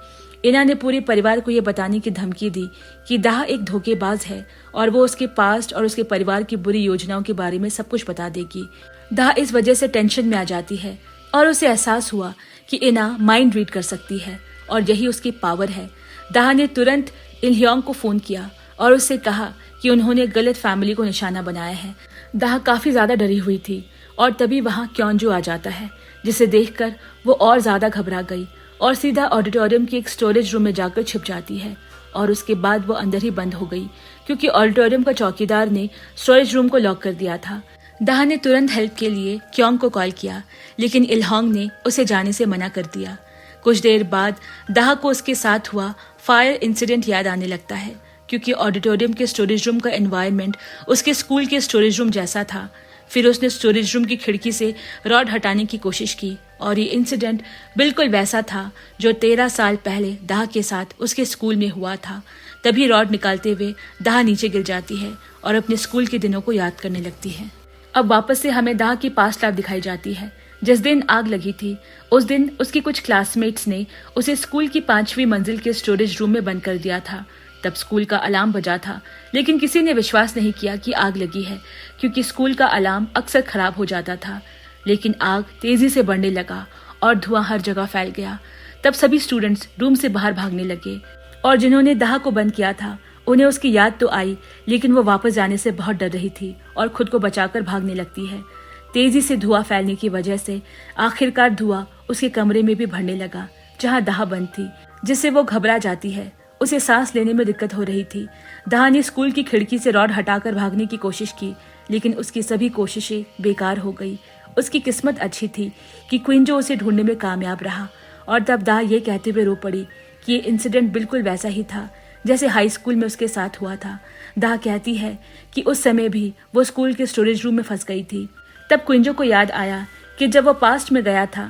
इना ने पूरे परिवार को ये बताने की धमकी दी कि दाह एक धोखेबाज है और वो उसके पास्ट और उसके परिवार की बुरी योजनाओं के बारे में सब कुछ बता देगी। दाह इस वजह से टेंशन में आ जाती है और उसे एहसास हुआ कि इना माइंड रीड कर सकती है और यही उसकी पावर है। दाह ने तुरंत इलह्योंग को फोन किया और उससे कहा कि उन्होंने गलत फैमिली को निशाना बनाया है। दाह काफी ज्यादा डरी हुई थी और तभी वहां क्योंजो आ जाता है, जिसे देखकर वो और ज्यादा घबरा गई और सीधा ऑडिटोरियम के एक स्टोरेज रूम में जाकर छिप जाती है। और उसके बाद वो अंदर ही बंद हो गई क्योंकि ऑडिटोरियम का चौकीदार ने स्टोरेज रूम को लॉक कर दिया था। दाह ने तुरंत हेल्प के लिए क्योंग को कॉल किया, लेकिन इलहोंग ने उसे जाने से मना कर दिया। कुछ देर बाद दाह को उसके साथ हुआ फायर इंसिडेंट याद आने लगता है, क्योंकि ऑडिटोरियम के स्टोरेज रूम का एनवायरनमेंट उसके स्कूल के स्टोरेज रूम जैसा था। फिर उसने स्टोरेज रूम की खिड़की से रॉड हटाने की कोशिश की और ये इंसिडेंट बिल्कुल वैसा था जो 13 साल पहले दाह के साथ उसके स्कूल में हुआ था। तभी रॉड निकालते हुए दाह नीचे गिर जाती है और अपने स्कूल के दिनों को याद करने लगती है। अब वापस से हमें दाह की पास्ट लाइफ दिखाई जाती है। जिस दिन आग लगी थी उस दिन उसके कुछ क्लासमेट्स ने उसे स्कूल की 5वीं मंजिल के स्टोरेज रूम में बंद कर दिया था। तब स्कूल का अलार्म बजा था, लेकिन किसी ने विश्वास नहीं किया कि आग लगी है, क्योंकि स्कूल का अलार्म अक्सर खराब हो जाता था। लेकिन आग तेजी से बढ़ने लगा और धुआं हर जगह फैल गया। तब सभी स्टूडेंट्स रूम से बाहर भागने लगे और जिन्होंने दाह को बंद किया था उन्हें उसकी याद तो आई, लेकिन वो वापस जाने से बहुत डर रही थी और खुद को बचाकर भागने लगती है। तेजी से धुआं फैलने की वजह से आखिरकार धुआं उसके कमरे में भी भरने लगा जहां दाह बंद थी, जिससे वो घबरा जाती है उसे सांस लेने में दिक्कत हो रही थी। दाह ने स्कूल की खिड़की से रॉड हटाकर भागने की कोशिश की, लेकिन उसकी सभी कोशिशें बेकार हो गई। उसकी किस्मत अच्छी थी कि क्विंजो उसे ढूंढने में कामयाब रहा, और तब दाह ये कहते हुए रो पड़ी कि ये इंसिडेंट बिल्कुल वैसा ही था जैसे हाई स्कूल में उसके साथ हुआ था। दाह कहती है कि उस समय भी वो स्कूल के स्टोरेज रूम में फंस गई थी। तब क्विंजो को याद आया कि जब वो पास्ट में गया था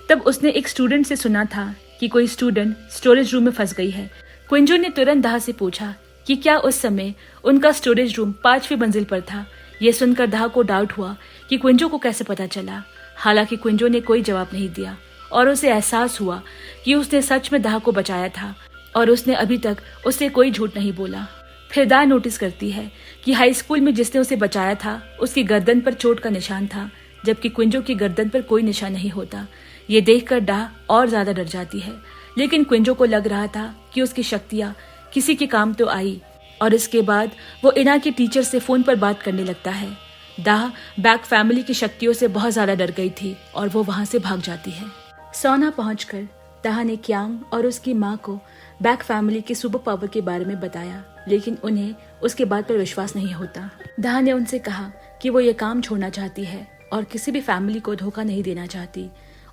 तब उसने एक स्टूडेंट से सुना था कि कोई स्टूडेंट स्टोरेज रूम में फंस गई है। क्विंजो ने तुरंत दाह से पूछा कि क्या उस समय उनका स्टोरेज रूम 5वीं मंजिल पर था। यह सुनकर दाह को डाउट हुआ कि क्विंजो को कैसे पता चला। हालांकि क्विंजो ने कोई जवाब नहीं दिया और उसे एहसास हुआ कि उसने सच में दाह को बचाया था और उसने अभी तक उससे कोई झूठ नहीं बोला। फिर दाह नोटिस करती है कि हाई स्कूल में जिसने उसे बचाया था उसकी गर्दन पर चोट का निशान था, जबकि क्विंजो की गर्दन पर कोई निशान नहीं होता। ये देखकर दाह और ज्यादा डर जाती है, लेकिन क्विंजो को लग रहा था कि उसकी शक्तियां किसी के काम तो आई, और इसके बाद वो इना के टीचर से फोन पर बात करने लगता है। दाह बैक फैमिली की शक्तियों से बहुत ज्यादा डर गई थी और वो वहां से भाग जाती है। सोना पहुंचकर दाह ने क्यांग और उसकी माँ को बैक फैमिली के सुपर पावर के बारे में बताया, लेकिन उन्हें उसके बात पर विश्वास नहीं होता। दाह ने उनसे कहा कि वो ये काम छोड़ना चाहती है और किसी भी फैमिली को धोखा नहीं देना चाहती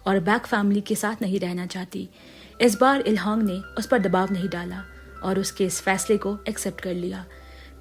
और बैक फैमिली के साथ नहीं रहना चाहती। इस बार इल्हांग ने उस पर दबाव नहीं डाला और उसके इस फैसले को एक्सेप्ट कर लिया।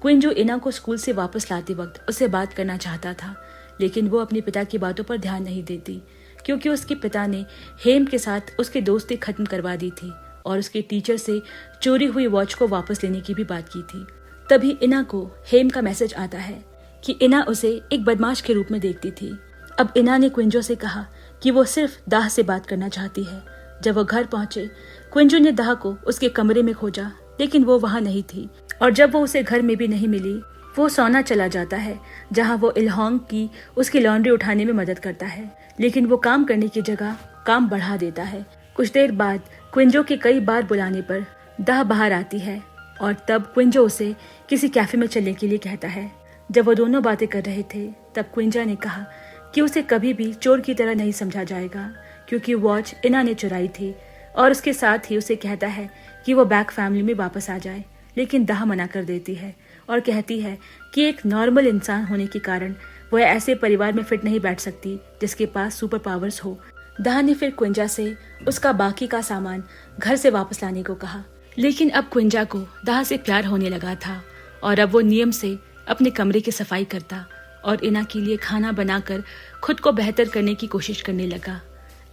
क्विंजो इना को स्कूल से वापस लाते वक्त उससे बात करना चाहता था, लेकिन वो अपने पिता की बातों पर ध्यान नहीं देती, क्योंकि उसके पिता ने हेम के साथ उसकी दोस्ती खत्म करवा दी थी और उसके टीचर से चोरी हुई वॉच को वापस लेने की भी बात की थी। तभी इना को हेम का मैसेज आता है कि इना उसे एक बदमाश के रूप में देखती थी। अब इना ने क्विंजो से कहा कि वो सिर्फ दाह से बात करना चाहती है। जब वो घर पहुंचे, क्विंजो ने दाह को उसके कमरे में खोजा, लेकिन वो वहां नहीं थी, और जब वो उसे घर में भी नहीं मिली, वो सोना चला जाता है, जहां वो इल्हांग की उसकी लॉन्ड्री उठाने में मदद करता है, लेकिन वो काम करने की जगह काम बढ़ा देता है। कुछ देर बाद क्विंजो के कई बार बुलाने पर दाह बाहर आती है और तब क्विंजो उसे किसी कैफे में चलने के लिए कहता है। जब वो दोनों बातें कर रहे थे, तब क्विंजा ने कहा कि उसे कभी भी चोर की तरह नहीं समझा जाएगा, क्योंकि वॉच इना ने चुराई थी, और उसके साथ ही उसे कहता है कि वो बैक फैमिली में वापस आ जाए, लेकिन दाह मना कर देती है और कहती है कि एक नॉर्मल इंसान होने के कारण वह ऐसे परिवार में फिट नहीं बैठ सकती जिसके पास सुपर पावर्स हो। दाह ने फिर क्विंजा से उसका बाकी का सामान घर से वापस लाने को कहा, लेकिन अब क्विंजा को दाह से प्यार होने लगा था और अब वो नियम से अपने कमरे की सफाई करता और इना के लिए खाना बनाकर खुद को बेहतर करने की कोशिश करने लगा।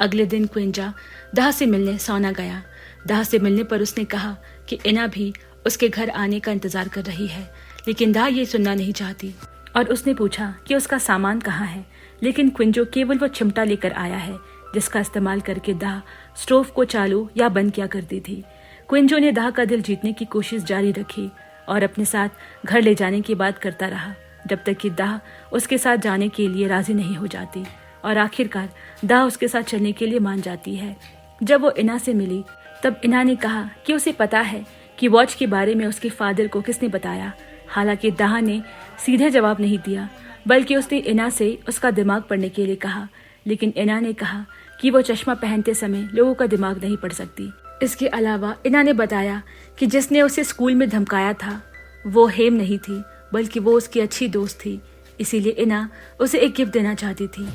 अगले दिन क्विंजा दाह से मिलने सोना गया। दाह से मिलने पर उसने कहा कि इना भी उसके घर आने का इंतजार कर रही है, लेकिन दाह ये सुनना नहीं चाहती और उसने पूछा कि उसका सामान कहाँ है, लेकिन क्विंजो केवल वो चिमटा लेकर आया है जिसका इस्तेमाल करके दाह स्टोव को चालू या बंद किया करती थी। क्विंजो ने दाह का दिल जीतने की कोशिश जारी रखी और अपने साथ घर ले जाने की बात करता रहा, जब तक कि दाह उसके साथ जाने के लिए राजी नहीं हो जाती, और आखिरकार दाह उसके साथ चलने के लिए मान जाती है। जब वो इना से मिली, तब इना ने कहा कि उसे पता है कि वॉच के बारे में उसके फादर को किसने बताया। हालांकि दाह ने सीधे जवाब नहीं दिया, बल्कि उसने इना से उसका दिमाग पढ़ने के लिए कहा, लेकिन इना ने कहा कि वो चश्मा पहनते समय लोगों का दिमाग नहीं पढ़ सकती। इसके अलावा इना ने बताया कि जिसने उसे स्कूल में धमकाया था वो हेम नहीं थी, बल्कि वो उसकी अच्छी दोस्त थी, इसीलिए इना उसे एक गिफ्ट देना चाहती थी।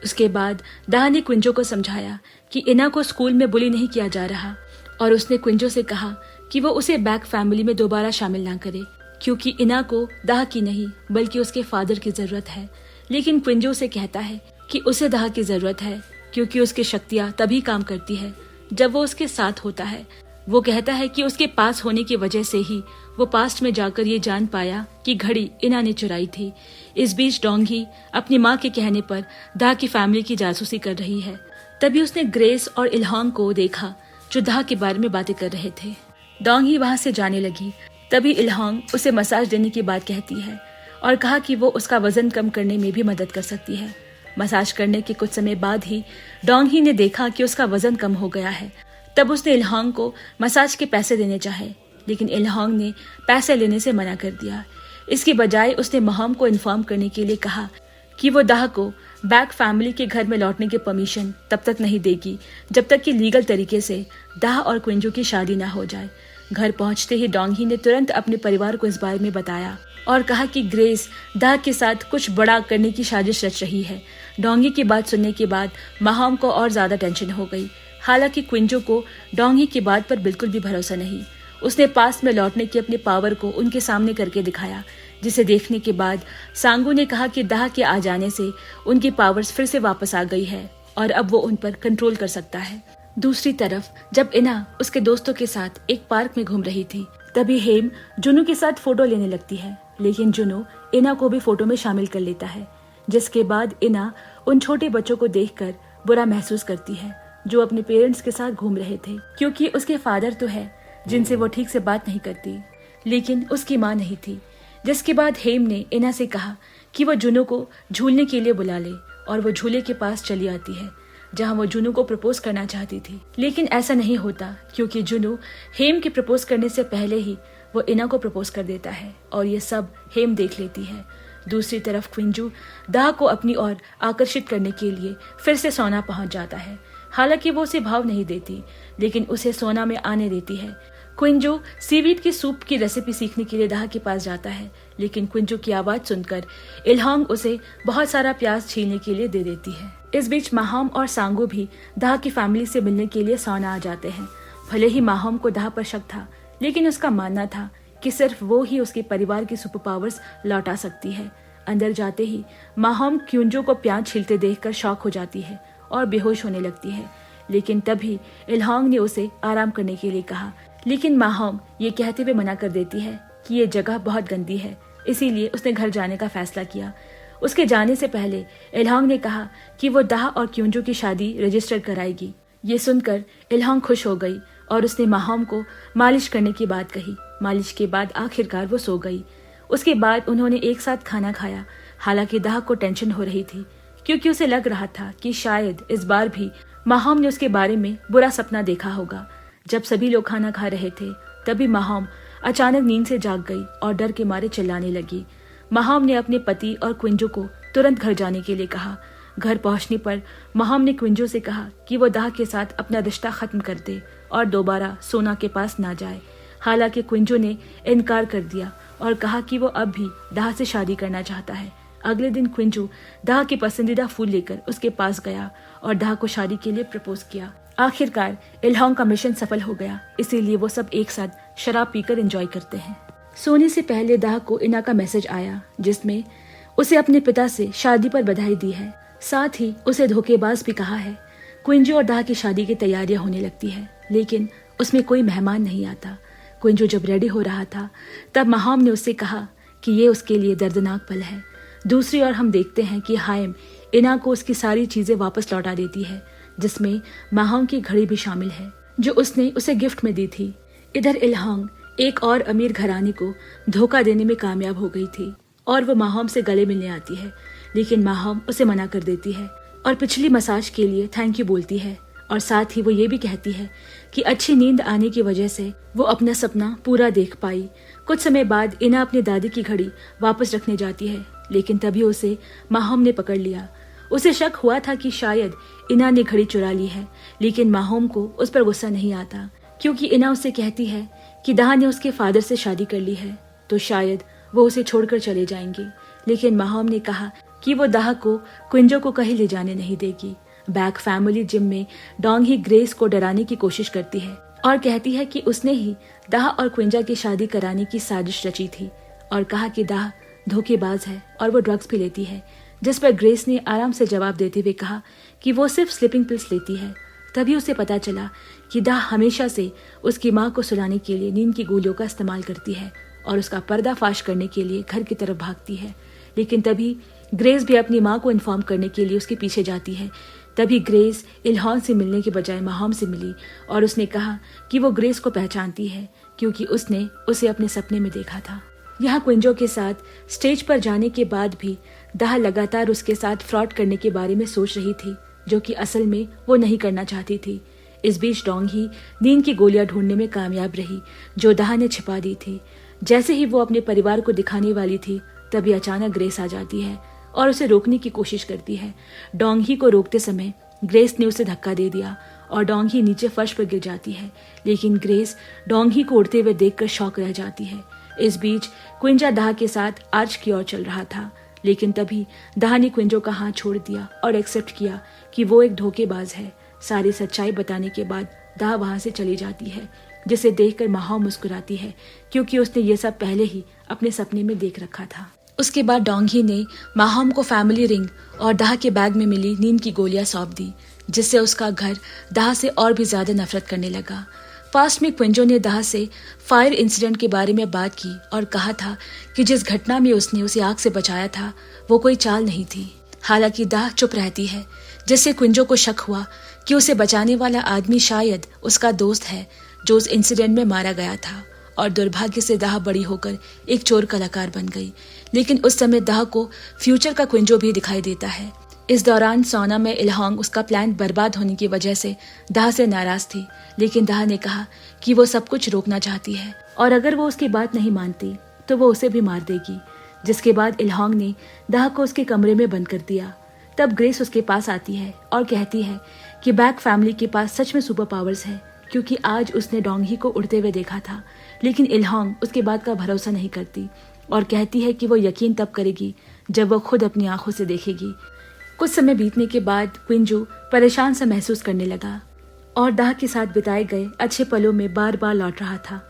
उसके बाद दाह ने क्विंजो को समझाया कि इना को स्कूल में बुली नहीं किया जा रहा, और उसने क्विंजो से कहा कि वो उसे बैक फैमिली में दोबारा शामिल ना करे, क्योंकि इना को दाह की नहीं बल्कि उसके फादर की जरूरत है। लेकिन क्विंजो से कहता है कि उसे दाह की जरूरत है, क्योंकि उसकी शक्तियां तभी काम करती है जब वो उसके साथ होता है। वो कहता है कि उसके पास होने की वजह से ही वो पास्ट में जाकर ये जान पाया कि घड़ी इना ने चुराई थी। इस बीच डोंगी अपनी माँ के कहने पर दाह की फैमिली की जासूसी कर रही है। तभी उसने ग्रेस और इल्हांग को देखा जो दाह के बारे में बातें कर रहे थे। डोंगी वहां से जाने लगी। तभी इल्हांग उसे मसाज देने की बात कहती है और कहा कि वो उसका वजन कम करने में भी मदद कर सकती है। मसाज करने के कुछ समय बाद ही डोंगी ने देखा कि उसका वजन कम हो गया है। तब उसने इल्हांग को मसाज के पैसे देने चाहे, लेकिन इल्हांग ने पैसे लेने से मना कर दिया। इसकी बजाय उसने महम को इन्फॉर्म करने के लिए कहा कि वो दाह को बैक फैमिली के घर में लौटने की परमिशन तब तक नहीं देगी जब तक कि लीगल तरीके से दाह और क्विंजो की शादी ना हो जाए। घर पहुंचते ही डोंगी ने तुरंत अपने परिवार को इस बारे में बताया और कहा कि ग्रेस दाह के साथ कुछ बड़ा करने की साजिश रच रही है। डोंगी की बात सुनने के बाद माहौम को और ज्यादा टेंशन हो गई। हालांकि क्विंजो को डोंगी की बात पर बिल्कुल भी भरोसा नहीं। उसने पास में लौटने की अपने पावर को उनके सामने करके दिखाया, जिसे देखने के बाद सांगू ने कहा कि दाह के आ जाने से उनकी पावर्स फिर से वापस आ गई है और अब वो उन पर कंट्रोल कर सकता है। दूसरी तरफ जब इना उसके दोस्तों के साथ एक पार्क में घूम रही थी, तभी हेम जुनू के साथ फोटो लेने लगती है, लेकिन जुनू इना को भी फोटो में शामिल कर लेता है, जिसके बाद इना उन छोटे बच्चों को देखकर बुरा महसूस करती है जो अपने पेरेंट्स के साथ घूम रहे थे, क्योंकि उसके फादर तो है जिनसे वो ठीक से बात नहीं करती, लेकिन उसकी माँ नहीं थी। जिसके बाद हेम ने इना से कहा कि वो जुनू को झूलने के लिए बुला ले और वो झूले के पास चली आती है जहां वो जुनू को प्रपोज करना चाहती थी, लेकिन ऐसा नहीं होता क्योंकि जुनू हेम के प्रपोज करने से पहले ही वो इना को प्रपोज कर देता है और ये सब हेम देख लेती है। दूसरी तरफ क्विंजू दाह को अपनी ओर आकर्षित करने के लिए फिर से सोना पहुंच जाता है। हालांकि वो उसे भाव नहीं देती, लेकिन उसे सोना में आने देती है। क्विंजो सीवीड की सूप की रेसिपी सीखने के लिए दाह के पास जाता है, लेकिन क्विंजो की आवाज सुनकर इल्हांग उसे बहुत सारा प्याज छीलने के लिए दे देती है। इस बीच माहौम और सांगो भी दाह की फैमिली से मिलने के लिए सोना आ जाते हैं। भले ही माहौम को दाह पर शक था, लेकिन उसका मानना था कि सिर्फ वो ही उसके परिवार की सुपर पावर्स लौटा सकती है। अंदर जाते ही माहौम क्विंजो को प्याज छीलते देखकर शॉक हो जाती है और बेहोश होने लगती है, लेकिन तभी इल्हांग ने उसे आराम करने के लिए कहा, लेकिन माहौम ये कहते हुए मना कर देती है कि ये जगह बहुत गंदी है, इसीलिए उसने घर जाने का फैसला किया। उसके जाने से पहले इल्हांग ने कहा कि वो दाह और क्विंजो की शादी रजिस्टर कराएगी। ये सुनकर इल्हांग खुश हो गई और उसने माहौम को मालिश करने की बात कही। मालिश के बाद आखिरकार वो सो गई। उसके बाद उन्होंने एक साथ खाना खाया। हालांकि दाह को टेंशन हो रही थी क्योंकि उसे लग रहा था कि शायद इस बार भी माहौम ने उसके बारे में बुरा सपना देखा होगा। जब सभी लोग खाना खा रहे थे, तभी माहौम अचानक नींद से जाग गई और डर के मारे चिल्लाने लगी। माहौम ने अपने पति और क्विंजो को तुरंत घर जाने के लिए कहा। घर पहुंचने पर माहौम ने क्विंजो से कहा कि वो दाह के साथ अपना रिश्ता खत्म कर दे और दोबारा सोना के पास ना जाए। हालांकि क्विंजो ने इनकार कर दिया और कहा कि वो अब भी दाह से शादी करना चाहता है। अगले दिन क्विंजो दाह के पसंदीदा फूल लेकर उसके पास गया और दाह को शादी के लिए प्रपोज किया। आखिरकार इल्हांग का मिशन सफल हो गया, इसीलिए वो सब एक साथ शराब पीकर एंजॉय करते हैं। सोने से पहले दाह को इना का मैसेज आया, जिसमें उसे अपने पिता से शादी पर बधाई दी है, साथ ही उसे धोखेबाज भी कहा है। क्विंजो और दाह की शादी की तैयारियां होने लगती है, लेकिन उसमें कोई मेहमान नहीं आता। क्विंजो जब रेडी हो रहा था, तब माहौम ने उससे कहा कि ये उसके लिए दर्दनाक पल है। दूसरी ओर हम देखते हैं कि हाइम इना को उसकी सारी चीजें वापस लौटा देती है, जिसमें माहौम की घड़ी भी शामिल है जो उसने उसे गिफ्ट में दी थी। इधर इल्हांग एक और अमीर घराने को धोखा देने में कामयाब हो गई थी और वो माहौम से गले मिलने आती है, लेकिन माहौम उसे मना कर देती है और पिछली मसाज के लिए थैंक यू बोलती है और साथ ही वो ये भी कहती है कि अच्छी नींद आने की वजह से वो अपना सपना पूरा देख पाई। कुछ समय बाद इना अपनी दादी की घड़ी वापस रखने जाती है, लेकिन तभी उसे माहौम ने पकड़ लिया। उसे शक हुआ था कि शायद इना ने घड़ी चुरा ली है, लेकिन माहौम को उस पर गुस्सा नहीं आता क्योंकि इना उसे कहती है कि दाह ने उसके फादर से शादी कर ली है तो शायद वो उसे छोड़कर चले जाएंगे। लेकिन माहौम ने कहा कि वो दाह को क्विंजो को कहीं ले जाने नहीं देगी। बैक फैमिली जिम में डोंगी ग्रेस को डराने की कोशिश करती है और कहती है कि उसने ही दाह और क्विंजा की शादी कराने की साजिश रची थी और कहा कि दाह धोखेबाज है और वो ड्रग्स भी लेती है, जिस पर ग्रेस ने आराम से जवाब देते हुए कहा कि वो सिर्फ स्लीपिंग पिल्स लेती है। तभी उसे पता चला कि दाह हमेशा से उसकी माँ को सुलाने के लिए नींद की गोलियों का इस्तेमाल करती है और उसका पर्दाफाश करने के लिए घर की तरफ भागती है। लेकिन तभी ग्रेस भी अपनी माँ को इन्फॉर्म करने के लिए उसके पीछे जाती है। तभी ग्रेस इल्हांग से मिलने के बजाय माहौम से मिली और उसने कहा कि वो ग्रेस को पहचानती है क्योंकि उसने उसे अपने सपने में देखा था। यहाँ क्विंजो के साथ स्टेज पर जाने के बाद भी दाह लगातार उसके साथ फ्रॉड करने के बारे में सोच रही थी, जो कि असल में वो नहीं करना चाहती थी। इस बीच डोंगी नींद की गोलियां ढूंढने में कामयाब रही जो दाह ने छिपा दी थी। जैसे ही वो अपने परिवार को दिखाने वाली थी, तभी अचानक ग्रेस आ जाती है और उसे रोकने की कोशिश करती है। डोंगी को रोकते समय ग्रेस ने उसे धक्का दे दिया और डोंगी नीचे फर्श पर गिर जाती है, लेकिन ग्रेस डोंगी को उड़ते हुए देखकर शॉक रह जाती है। इस बीच क्विंजा दाह के साथ आर्च की ओर चल रहा था, लेकिन तभी दाह ने क्विंजो का हाथ छोड़ दिया और एक्सेप्ट किया कि वो एक धोखेबाज है। सारी सच्चाई बताने के बाद दाह वहां से चली जाती है, जिसे देखकर माहौम मुस्कुराती है क्योंकि उसने ये सब पहले ही अपने सपने में देख रखा था। उसके बाद डोंगी ने माहौम को फैमिली रिंग और दाह के बैग में मिली नींद की गोलियां सौंप दी, जिससे उसका घर दाह से और भी ज्यादा नफरत करने लगा। पास्ट में क्विंजो ने दाह से फायर इंसिडेंट के बारे में बात की और कहा था कि जिस घटना में उसने उसे आग से बचाया था वो कोई चाल नहीं थी। हालांकि दाह चुप रहती है, जिससे क्विंजो को शक हुआ कि उसे बचाने वाला आदमी शायद उसका दोस्त है जो उस इंसिडेंट में मारा गया था। और दुर्भाग्य से दाह बड़ी होकर एक चोर कलाकार बन गई, लेकिन उस समय दाह को फ्यूचर का क्विंजो भी दिखाई देता है। इस दौरान सोना में इल्होंग उसका प्लान बर्बाद होने की वजह से दाह से नाराज थी, लेकिन दाह ने कहा कि वो सब कुछ रोकना चाहती है और अगर वो उसकी बात नहीं मानती तो वो उसे भी मार देगी। जिसके बाद इल्होंग ने दाह को उसके कमरे में बंद कर दिया। तब ग्रेस उसके पास आती है और कहती है कि बैक फैमिली के पास सच में सुपर पावर्स है, क्योंकि आज उसने डोंगी को उड़ते हुए देखा था। लेकिन इल्होंग उसके बात का भरोसा नहीं करती और कहती है कि वो यकीन तब करेगी जब वो खुद अपनी आंखों से देखेगी। कुछ समय बीतने के बाद क्विंजो परेशान सा महसूस करने लगा और दाह के साथ बिताए गए अच्छे पलों में बार बार लौट रहा था।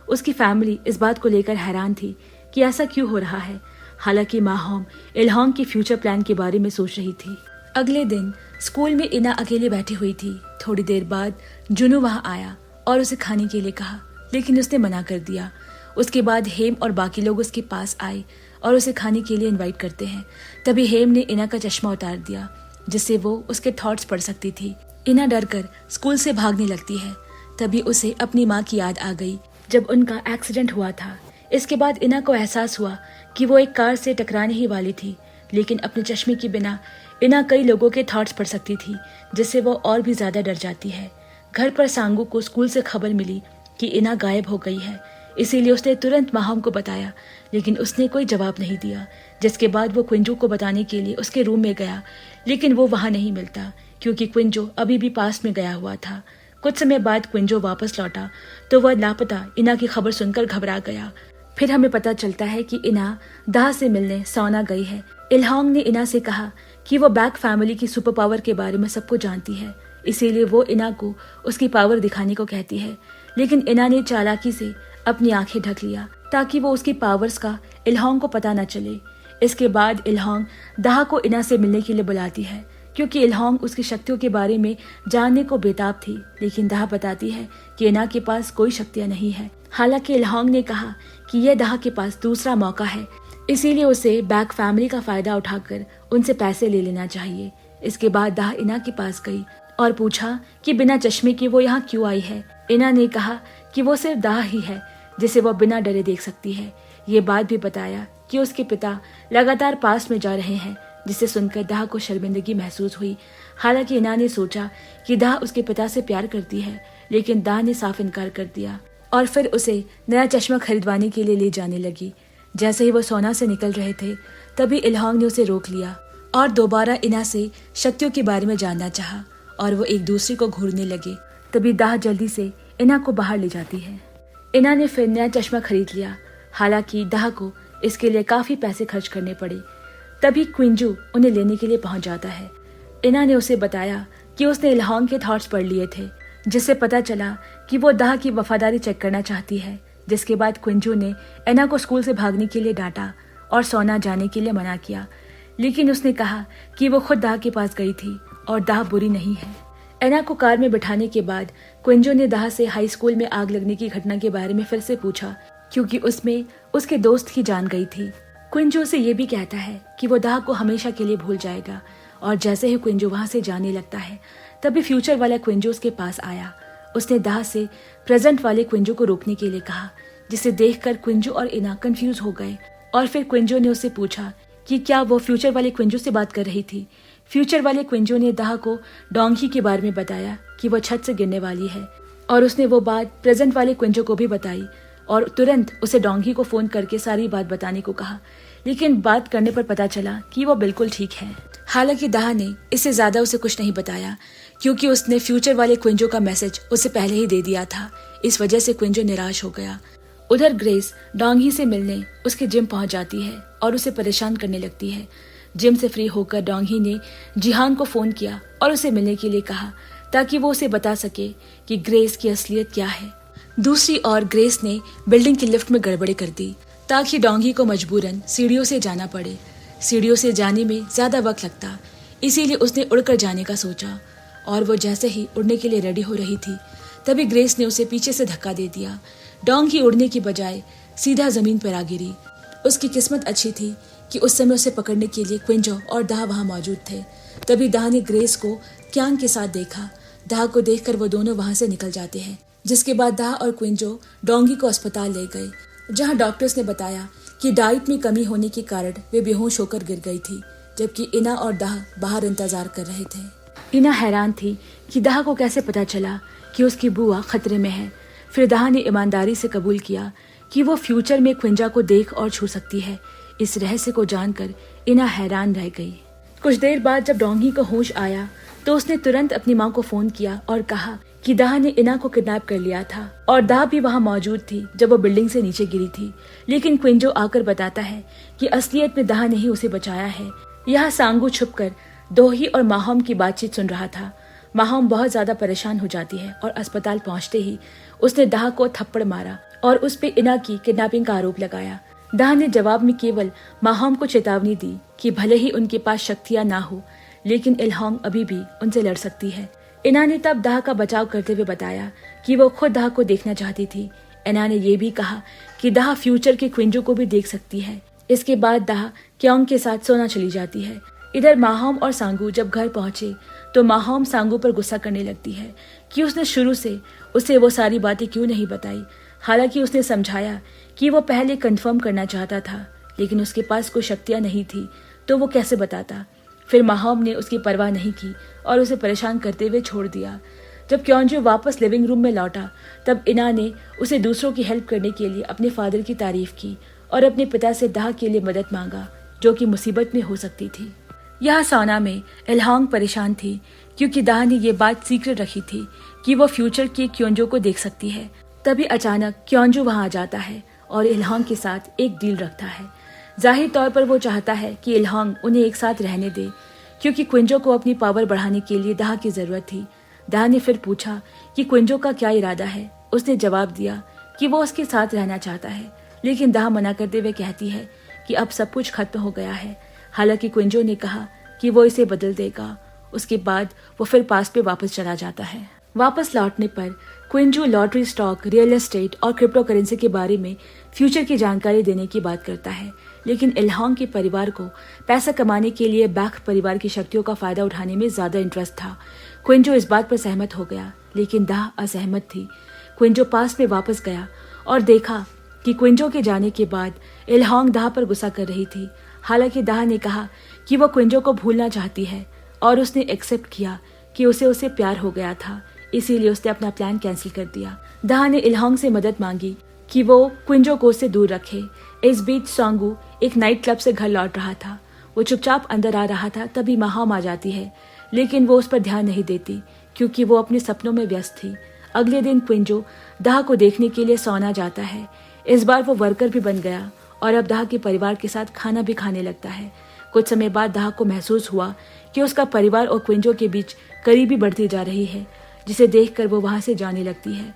उसकी फैमिली इस बात को लेकर हैरान थी कि ऐसा क्यों हो रहा है। हालांकि माहौम इल्होंग की फ्यूचर प्लान के बारे में सोच रही थी। अगले दिन स्कूल में इना अकेले बैठी हुई थी। थोड़ी देर बाद जुनू वहां आया और उसे खाने के लिए कहा, लेकिन उसने मना कर दिया। उसके बाद हेम और बाकी लोग उसके पास आए और उसे खाने के लिए इनवाइट करते हैं। तभी हेम ने इना का चश्मा उतार दिया, जिससे वो उसके थॉट्स पढ़ सकती थी। इना डरकर स्कूल से भागने लगती है। तभी उसे अपनी माँ की याद आ गई जब उनका एक्सीडेंट हुआ था। इसके बाद इना को एहसास हुआ कि वो एक कार से टकराने ही वाली थी, लेकिन अपने चश्मे के बिना इना कई लोगों के थॉट्स पढ़ सकती थी, जिससे वो और भी ज्यादा डर जाती है। घर पर सांगू को स्कूल से खबर मिली कि इना गायब हो गई है, इसीलिए उसने तुरंत माहौम को बताया, लेकिन उसने कोई जवाब नहीं दिया। जिसके बाद वो क्विंजो को बताने के लिए उसके रूम में गया, लेकिन वो वहां नहीं मिलता क्योंकि क्विंजो अभी भी पास में गया हुआ था। कुछ समय बाद क्विंजो वापस लौटा तो वह लापता इना की खबर सुनकर घबरा गया। फिर हमें पता चलता है कि इना दाह से मिलने सोना गई है। इल्होंग ने इना से कहा कि वो बैक फैमिली की सुपर पावर के बारे में सब कुछ जानती है, इसीलिए वो इना को उसकी पावर दिखाने को कहती है। लेकिन इना ने चालाकी से अपनी आंखें ढक लिया ताकि वो उसकी पावर्स का इल्होंग को पता न चले। इसके बाद इल्होंग दाह को इना से मिलने के लिए बुलाती है, क्योंकि इल्होंग उसकी शक्तियों के बारे में जानने को बेताब थी। लेकिन दाह बताती है कि इना के पास कोई शक्तियां नहीं है। हालांकि इल्होंग ने कहा कि यह दाह के पास दूसरा मौका है, इसीलिए उसे बैक फैमिली का फायदा उठाकर उनसे पैसे ले लेना चाहिए। इसके बाद दाह इना के पास गई और पूछा कि बिना चश्मे के वो यहाँ क्यों आई है। इना ने कहा कि वो सिर्फ दाह ही है जिसे वो बिना डरे देख सकती है। ये बात भी बताया कि उसके पिता लगातार पास में जा रहे हैं, जिसे सुनकर दाह को शर्मिंदगी महसूस हुई। हालांकि इना ने सोचा कि दाह उसके पिता से प्यार करती है, लेकिन दाह ने साफ इनकार कर दिया और फिर उसे नया चश्मा खरीदवाने के लिए ले जाने लगी। जैसे ही वो सोना से निकल रहे थे, तभी इल्होंग ने उसे रोक लिया और दोबारा इना से शक्तियों के बारे में जानना चाहा और वो एक दूसरे को घूरने लगे। तभी दाह जल्दी से इना को बाहर ले जाती है। इना ने फिर नया चश्मा खरीद लिया। हालांकि दाह को इसके लिए काफी पैसे खर्च करने पड़े। तभी क्विंजो उन्हें लेने के लिए पहुंच जाता है। इना ने उसे बताया कि उसने इल्होंग के थॉट्स पढ़ लिए थे, जिससे पता चला कि वो दाह की वफादारी चेक करना चाहती है। जिसके बाद क्विंजो ने इना को स्कूल से भागने के लिए डांटा और सोना जाने के लिए मना किया, लेकिन उसने कहा कि वो खुद दाह के पास गई थी और दाह बुरी नहीं है। इना को कार में बिठाने के बाद क्विंजो ने दाह से हाई स्कूल में आग लगने की घटना के बारे में फिर से पूछा, क्योंकि उसमें उसके दोस्त की जान गई थी। क्विंजो से ये भी कहता है कि वो दाह को हमेशा के लिए भूल जाएगा। और जैसे ही क्विंजो वहां से जाने लगता है, तभी फ्यूचर वाला क्विंजो उसके पास आया। उसने दाह से प्रेजेंट वाले क्विंजो को रोकने के लिए कहा, जिसे देखकर क्विंजो और इना कंफ्यूज हो गए। और फिर क्विंजो ने उससे पूछा कि क्या वो फ्यूचर वाले क्विंजो से बात कर रही थी। फ्यूचर वाले क्विंजो ने दाह को डोंगी के बारे में बताया कि वो छत से गिरने वाली है, और उसने वो बात प्रेजेंट वाले क्विंजो को भी बताई और तुरंत उसे डोंगी को फोन करके सारी बात बताने को कहा। लेकिन बात करने पर पता चला कि वो बिल्कुल ठीक है। हालांकि दाह ने इससे ज्यादा उसे कुछ नहीं बताया, क्योंकि उसने फ्यूचर वाले क्विंजो का मैसेज उसे पहले ही दे दिया था। इस वजह से क्विंजो निराश हो गया। उधर ग्रेस डोंगी से मिलने उसके जिम पहुंच जाती है और उसे परेशान करने लगती है। जिम से फ्री होकर डोंगी ने जिहान को फोन किया और उसे मिलने के लिए कहा, ताकि वो उसे बता सके कि ग्रेस की असलियत क्या है। दूसरी ओर ग्रेस ने बिल्डिंग की लिफ्ट में गड़बड़ी कर दी, ताकि डोंगी को मजबूरन सीढ़ियों से जाना पड़े। सीढ़ियों से जाने में ज्यादा वक्त लगता, इसीलिए उसने उड़कर जाने का सोचा। और वो जैसे ही उड़ने के लिए रेडी हो रही थी, तभी ग्रेस ने उसे पीछे से धक्का दे दिया। डोंगी उड़ने की बजाय सीधा जमीन पर आ गिरी। उसकी किस्मत अच्छी थी कि उस समय उसे पकड़ने के लिए क्विंजो और दाह वहां मौजूद थे। तभी दाह ने ग्रेस को क्यांग के साथ देखा। दाह को देखकर वो दोनों वहां से निकल जाते हैं, जिसके बाद दाह और क्विंजो डोंगी को अस्पताल ले गए, जहां डॉक्टर्स ने बताया कि डाइट में कमी होने के कारण वे बेहोश होकर गिर गई थी, जबकि इना और दाह बाहर इंतजार कर रहे थे। इना हैरान थी कि दाह को कैसे पता चला कि उसकी बुआ खतरे में है। फिर दाह ने ईमानदारी से कबूल किया कि वो फ्यूचर में क्विंजा को देख और छू सकती है। इस रहस्य को जानकर इना हैरान रह गई। कुछ देर बाद जब डोंगी को होश आया तो उसने तुरंत अपनी माँ को फोन किया और कहा कि दाह ने इना को किडनैप कर लिया था और दाह भी वहाँ मौजूद थी जब वो बिल्डिंग से नीचे गिरी थी। लेकिन क्विंजो आकर बताता है कि असलियत में दाह ने ही उसे बचाया है। यहाँ सांगू छुपकर दोही और माहौम की बातचीत सुन रहा था। माहौम बहुत ज्यादा परेशान हो जाती है और अस्पताल पहुंचते ही उसने दाह को थप्पड़ मारा और उस पे इना की किडनैपिंग का आरोप लगाया। दाह ने जवाब में केवल माहौम को चेतावनी दी कि भले ही उनके पास शक्तियां ना हो, लेकिन इल्हांग अभी भी उनसे लड़ सकती है। इना ने तब दाह का बचाव करते हुए बताया कि वो खुद दाह को देखना चाहती थी। इना ने ये भी कहा कि दाह फ्यूचर के क्विंजो को भी देख सकती है। इसके बाद दाह क्योंग के साथ सोना चली जाती है। इधर माहौम और सांगू जब घर पहुंचे तो माहौम सांगू पर गुस्सा करने लगती है कि उसने शुरू से उसे वो सारी बातें क्यों नहीं बताई। हालांकि उसने समझाया कि वो पहले कंफर्म करना चाहता था, लेकिन उसके पास कोई शक्तियां नहीं थी तो वो कैसे बताता। फिर माहौम ने उसकी परवाह नहीं की और उसे परेशान करते हुए छोड़ दिया। जब क्योंजो वापस लिविंग रूम में लौटा तब इना ने उसे दूसरों की हेल्प करने के लिए अपने फादर की तारीफ की और अपने पिता से दाह के लिए मदद मांगा, जो कि मुसीबत में हो सकती थी। यहाँ सौना में इल्हांग परेशान थी क्योंकि दाह ने ये बात सीक्रेट रखी थी कि वो फ्यूचर के क्योंजो को देख सकती है। तभी अचानक क्योंजो वहां आ जाता है और इल्हांग के साथ एक डील रखता है। जाहिर तौर पर वो चाहता है कि इल्हांग उन्हें एक साथ रहने दे, क्योंकि क्विंजो को अपनी पावर बढ़ाने के लिए दाह की जरूरत थी। दाह ने फिर पूछा कि क्विंजो का क्या इरादा है। उसने जवाब दिया कि वो उसके साथ रहना चाहता है, लेकिन दाह मना करते हुए कहती है कि अब सब कुछ खत्म हो गया है। हालांकि क्विंजो ने कहा कि वो इसे बदल देगा। उसके बाद वो फिर पास पे वापस चला जाता है। वापस लौटने पर क्विंजो लॉटरी, स्टॉक, रियल एस्टेट और क्रिप्टो करेंसी के बारे में फ्यूचर की जानकारी देने की बात करता है, लेकिन इल्हांग के परिवार को पैसा कमाने के लिए बैक परिवार की शक्तियों का फायदा उठाने में ज्यादा इंटरेस्ट था। क्विंजो इस बात पर सहमत हो गया, लेकिन दाह असहमत थी। क्विंजो पास में वापस गया और देखा कि क्विंजो के जाने के बाद इल्हांग दाह पर गुस्सा कर रही थी। हालांकि दाह ने कहा कि वो क्विंजो को भूलना चाहती है और उसने एक्सेप्ट किया कि उसे प्यार हो गया था, इसीलिए उसने अपना प्लान कैंसिल कर दिया। दाह ने इल्हांग से मदद मांगी कि वो क्विंजो को उससे दूर रखे। इस बीच सांगू एक नाइट क्लब से घर लौट रहा था। वो चुपचाप अंदर आ रहा था, तभी माहौम आ जाती है, लेकिन वो उस पर ध्यान नहीं देती क्योंकि वो अपने सपनों में व्यस्त थी। अगले दिन क्विंजो दाह को देखने के लिए सौना जाता है। इस बार वो वर्कर भी बन गया और अब दाह के परिवार के साथ खाना भी खाने लगता है। कुछ समय बाद दाह को महसूस हुआ कि उसका परिवार और क्विंजो के बीच करीबी बढ़ती जा रही है, जिसे देखकर वो वहां से जाने लगती है।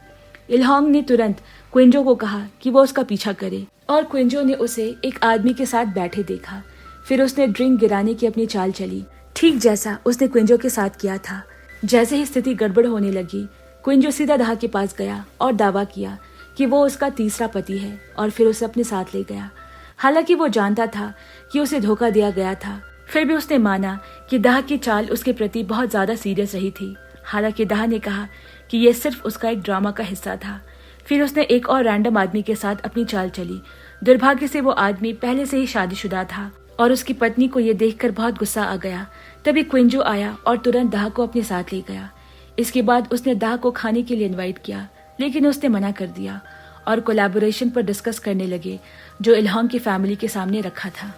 इल्हांग ने तुरंत क्विंजो को कहा कि वो उसका पीछा करे और क्विंजो ने उसे एक आदमी के साथ बैठे देखा। फिर उसने ड्रिंक गिराने की अपनी चाल चली, ठीक जैसा उसने क्विंजो के साथ किया था। जैसे ही स्थिति गड़बड़ होने लगी, क्विंजो सीधा दाह के पास गया और दावा किया कि वो उसका तीसरा पति है और फिर उसे अपने साथ ले गया। हालांकि वो जानता था कि उसे धोखा दिया गया था, फिर भी उसने माना कि दाह की चाल उसके प्रति बहुत ज्यादा सीरियस रही थी। हालांकि दाह ने कहा कि यह सिर्फ उसका एक ड्रामा का हिस्सा था। फिर उसने एक और रैंडम आदमी के साथ अपनी चाल चली। दुर्भाग्य से वो आदमी पहले से ही शादीशुदा था और उसकी पत्नी को ये देखकर बहुत गुस्सा आ गया। तभी क्विंजो आया और तुरंत दाह को अपने साथ ले गया। इसके बाद उसने दाह को खाने के लिए इनवाइट किया, लेकिन उसने मना कर दिया और कोलैबोरेशन पर डिस्कस करने लगे जो इल्हांग की फैमिली के सामने रखा था।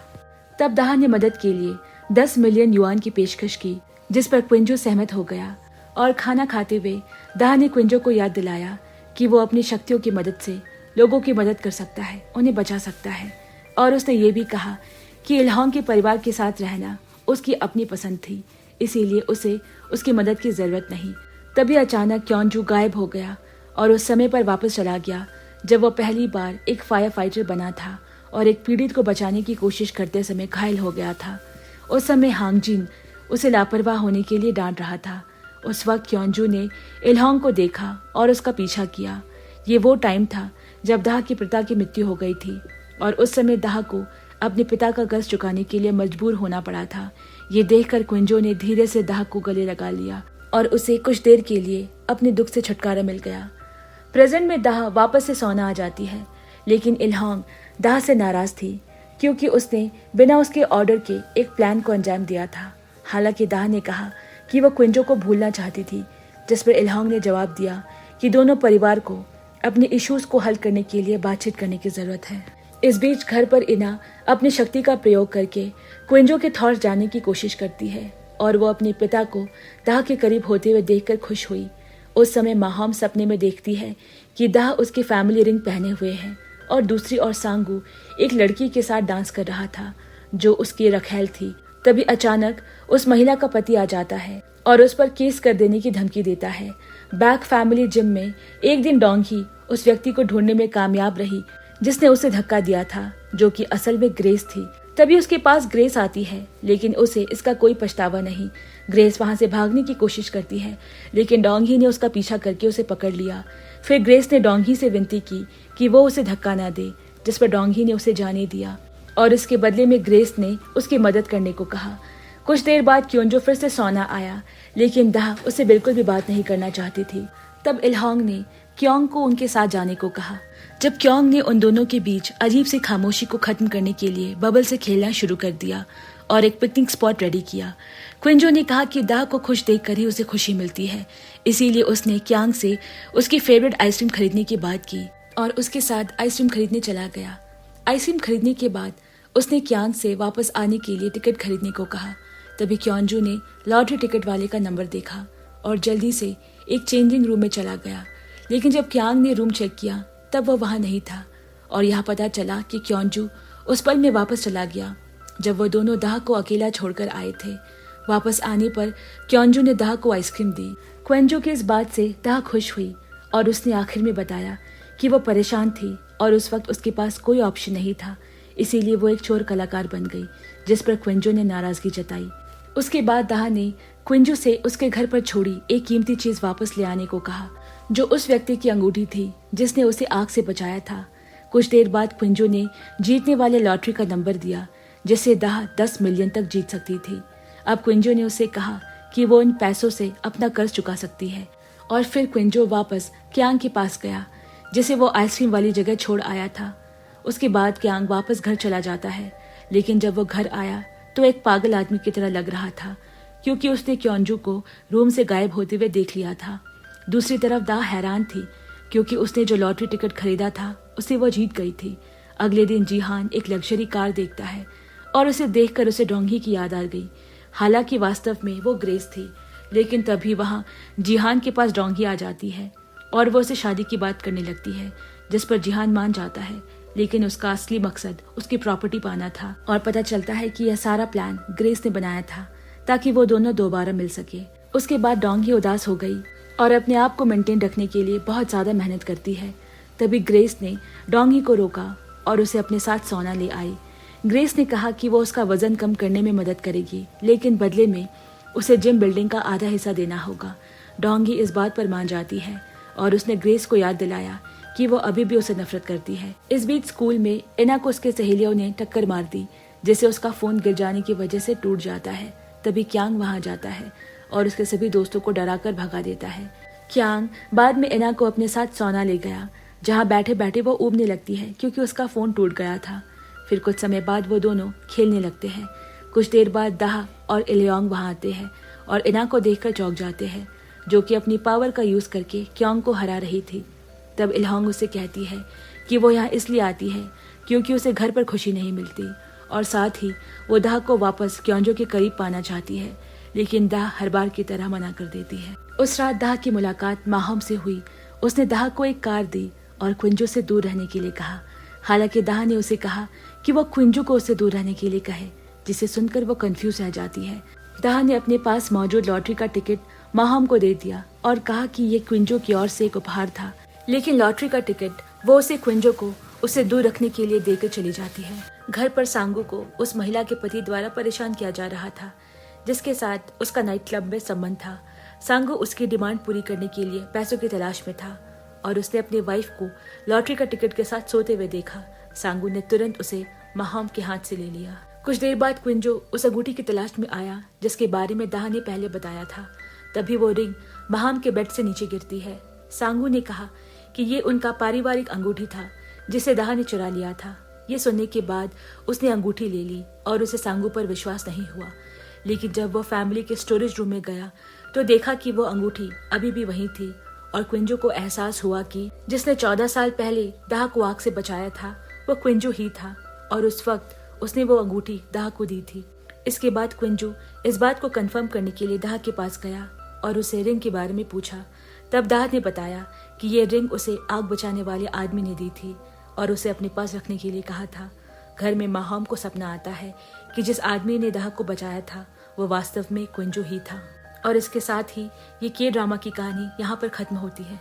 तब दाह ने मदद के लिए 10 मिलियन युआन की पेशकश की, जिस पर क्विंजो सहमत हो गया। और खाना खाते हुए दाह ने क्विंजो को याद दिलाया कि वो अपनी शक्तियों की मदद से लोगों की मदद कर सकता है, उन्हें बचा सकता है। और उसने ये भी कहा कि इल्हांग के परिवार के साथ रहना उसकी अपनी पसंद थी, इसीलिए उसे उसकी मदद की जरूरत नहीं। तभी अचानक क्योंजू गायब हो गया और उस समय पर वापस चला गया जब वो पहली बार एक फायर फाइटर बना था और एक पीड़ित को बचाने की कोशिश करते समय घायल हो गया था। उस समय हांगजिन उसे लापरवाह होने के लिए डांट रहा था। उस वक्त क्योंजू ने इल्हांग को देखा और उसका पीछा किया। ये वो टाइम था जब दाह के पिता की मृत्यु हो गई थी और उस समय दाह को अपने पिता का कर्ज चुकाने के लिए मजबूर होना पड़ा था। ये देखकर क्विंजो ने धीरे से दाह को गले लगा लिया और उसे कुछ देर के लिए अपने दुख से छुटकारा मिल गया। प्रेजेंट में दाह वापस से सोना आ जाती है, लेकिन इल्हांग दाह से नाराज थी क्योंकि उसने बिना उसके ऑर्डर के एक प्लान को अंजाम दिया था। हालांकि दाह ने कहा कि वो क्विंजो को भूलना चाहती थी, जिस पर इल्हांग ने जवाब दिया कि दोनों परिवार को अपने इश्यूज को हल करने के लिए बातचीत करने की जरूरत है। इस बीच घर पर इना अपनी शक्ति का प्रयोग करके क्विंजो के थॉट्स जानने की कोशिश करती है और वो अपने पिता को दाह के करीब होते हुए देखकर खुश हुई। उस समय माहौम सपने में देखती है कि दाह उसकी फैमिली रिंग पहने हुए है और दूसरी ओर सांगू एक लड़की के साथ डांस कर रहा था जो उसकी रखैल थी। तभी अचानक उस महिला का पति आ जाता है और उस पर केस कर देने की धमकी देता है। बैक फैमिली जिम में एक दिन डोंगी उस व्यक्ति को ढूंढने में कामयाब रही जिसने उसे धक्का दिया था, जो कि असल में ग्रेस थी। तभी उसके पास ग्रेस आती है, लेकिन उसे इसका कोई पछतावा नहीं। ग्रेस वहां से भागने की कोशिश करती है, लेकिन डोंगी ने उसका पीछा करके उसे पकड़ लिया। फिर ग्रेस ने डोंगी से विनती की कि वो उसे धक्का न दे, जिस पर डोंगी ने उसे जाने दिया और इसके बदले में ग्रेस ने उसकी मदद करने को कहा। कुछ देर बाद क्योंजो फिर से सोना आया, लेकिन दाह उसे बिल्कुल भी बात नहीं करना चाहती थी। तब इल्हांग ने क्योंग को उनके साथ जाने को कहा। जब क्योंग ने उन दोनों के बीच अजीब सी खामोशी को खत्म करने के लिए बबल से खेलना शुरू कर दिया और एक पिकनिक स्पॉट रेडी किया। क्विंजो ने कहा कि दाह को खुश देखकर ही उसे खुशी मिलती है, इसीलिए उसने क्यांग से उसकी फेवरेट आइसक्रीम खरीदने की बात की और उसके साथ आइसक्रीम खरीदने चला गया। आइसक्रीम खरीदने के बाद उसने क्यांग से वापस आने के लिए टिकट खरीदने को कहा। तभी क्योंजू ने लॉटरी टिकट वाले का नंबर देखा और जल्दी से एक चेंजिंग रूम में चला गया, लेकिन जब क्यांग ने रूम चेक किया तब वह वहां नहीं था और यह पता चला कि क्योंजू उस पल में वापस चला गया जब वह दोनों दाह को अकेला छोड़कर आए थे। वापस आने पर क्योंजू ने दाह को आइसक्रीम दी। क्वेंजो की इस बात से दाह खुश हुई और उसने आखिर में बताया कि वह परेशान थी और उस वक्त उसके पास कोई ऑप्शन नहीं था, इसीलिए वो एक चोर कलाकार बन गई, जिस पर क्वेंजो ने नाराजगी जताई। उसके बाद दाह ने क्विंजो से उसके घर पर छोड़ी एक कीमती चीज वापस ले आने को कहा, जो उस व्यक्ति की अंगूठी थी जिसने उसे आग से बचाया था। कुछ देर बाद क्विंजो ने जीतने वाले लॉटरी का नंबर दिया, जिससे दाह 10 मिलियन तक जीत सकती थी। अब क्विंजो ने उसे कहा कि वो इन पैसों से अपना कर्ज चुका सकती है और फिर क्विंजो वापस क्यांग के पास गया, जिसे वो आइसक्रीम वाली जगह छोड़ आया था। उसके बाद क्यांग वापस घर चला जाता है, लेकिन जब वो घर आया तो एक पागल आदमी की तरह लग रहा था, क्योंकि उसने क्योंजू को रूम से गायब होते हुए देख लिया था। दूसरी तरफ दाह हैरान थी, क्योंकि उसने जो लॉटरी टिकट खरीदा था उसे वो जीत गई थी। अगले दिन जीहान एक लग्जरी कार देखता है और उसे देखकर उसे डोंगी की याद आ गई। हालांकि वास्तव में वो ग्रेस थी, लेकिन तभी वहां जीहान के पास डोंगी आ जाती है और वो उसे शादी की बात करने लगती है, जिस पर जीहान मान जाता है, लेकिन उसका असली मकसद उसकी प्रॉपर्टी पाना था। और पता चलता है कि यह सारा प्लान ग्रेस ने बनाया था ताकि वो दोनों दोबारा मिल सके। उसके बाद डोंगी उदास हो गई और अपने आप को मेंटेन रखने के लिए बहुत ज्यादा मेहनत करती है। तभी ग्रेस ने डोंगी को रोका और उसे अपने साथ सोना ले आई। ग्रेस ने कहा कि वो उसका वजन कम करने में मदद करेगी, लेकिन बदले में उसे जिम बिल्डिंग का आधा हिस्सा देना होगा। डोंगी इस बात पर मान जाती है और उसने ग्रेस को याद दिलाया कि वो अभी भी उसे नफरत करती है। इस बीच स्कूल में इना को उसके सहेलियों ने टक्कर मार दी, जिससे उसका फोन गिर जाने की वजह से टूट जाता है। तभी क्यांग वहां जाता है और उसके सभी दोस्तों को डराकर भगा देता है। क्यांग बाद में इना को अपने साथ सोना ले गया, जहां बैठे बैठे वो ऊबने लगती है क्योंकि उसका फोन टूट गया था। फिर कुछ समय बाद वो दोनों खेलने लगते हैं। कुछ देर बाद दाह और इलियांग वहां आते हैं और इना को देखकर चौंक जाते हैं, जो कि अपनी पावर का यूज करके क्यांग को हरा रही थी। तब इलियांग उससे कहती है कि वो यहाँ इसलिए आती है क्योंकि उसे घर पर खुशी नहीं मिलती और साथ ही वो दाह को वापस क्योंजो के करीब पाना चाहती है, लेकिन दाह हर बार की तरह मना कर देती है। उस रात दाह की मुलाकात माहम से हुई। उसने दाह को एक कार दी और क्विंजो से दूर रहने के लिए कहा। हालांकि दाह ने उसे कहा कि वो क्विंजो को उससे दूर रहने के लिए कहे, जिसे सुनकर वो कंफ्यूज रह जाती है। दाह ने अपने पास मौजूद लॉटरी का टिकट माहम को दे दिया और कहा कि ये क्विंजो की ओर से एक उपहार था, लेकिन लॉटरी का टिकट वो उसे क्विंजो को उससे दूर रखने के लिए देकर चली जाती है। घर पर सांगू को उस महिला के पति द्वारा परेशान किया जा रहा था, जिसके साथ उसका नाइट क्लब में संबंध था। सांगू उसकी डिमांड पूरी करने के लिए पैसों की तलाश में था और उसने अपनी वाइफ को लॉटरी का टिकट के साथ सोते हुए देखा। सांगू ने तुरंत उसे माहम के हाथ से ले लिया। कुछ देर बाद क्विंजो उस अंगूठी की तलाश में आया जिसके बारे में दाह ने पहले बताया था। तभी वो रिंग माहम के बेड से नीचे गिरती है। सांगू ने कहा कि ये उनका पारिवारिक अंगूठी था जिसे दाह ने चुरा लिया था। ये सुनने के बाद उसने अंगूठी ले ली और उसे सांगू पर विश्वास नहीं हुआ, लेकिन जब वो फैमिली के स्टोरेज रूम में गया तो देखा कि वो अंगूठी अभी भी वहीं थी और क्विंजो को एहसास हुआ कि जिसने 14 साल पहले दाह को आग से बचाया था वो क्विंजो ही था और उस वक्त उसने वो अंगूठी दाह को दी थी। इसके बाद क्विंजो इस बात को कंफर्म करने के लिए दाह के पास गया और उसे रिंग के बारे में पूछा। तब दाह ने बताया कि ये रिंग उसे आग बचाने वाले आदमी ने दी थी और उसे अपने पास रखने के लिए कहा था। घर में माहम को सपना आता है कि जिस आदमी ने दाह को बचाया था वो वास्तव में क्विंजो ही था। और इसके साथ ही ये के ड्रामा की कहानी यहाँ पर खत्म होती है।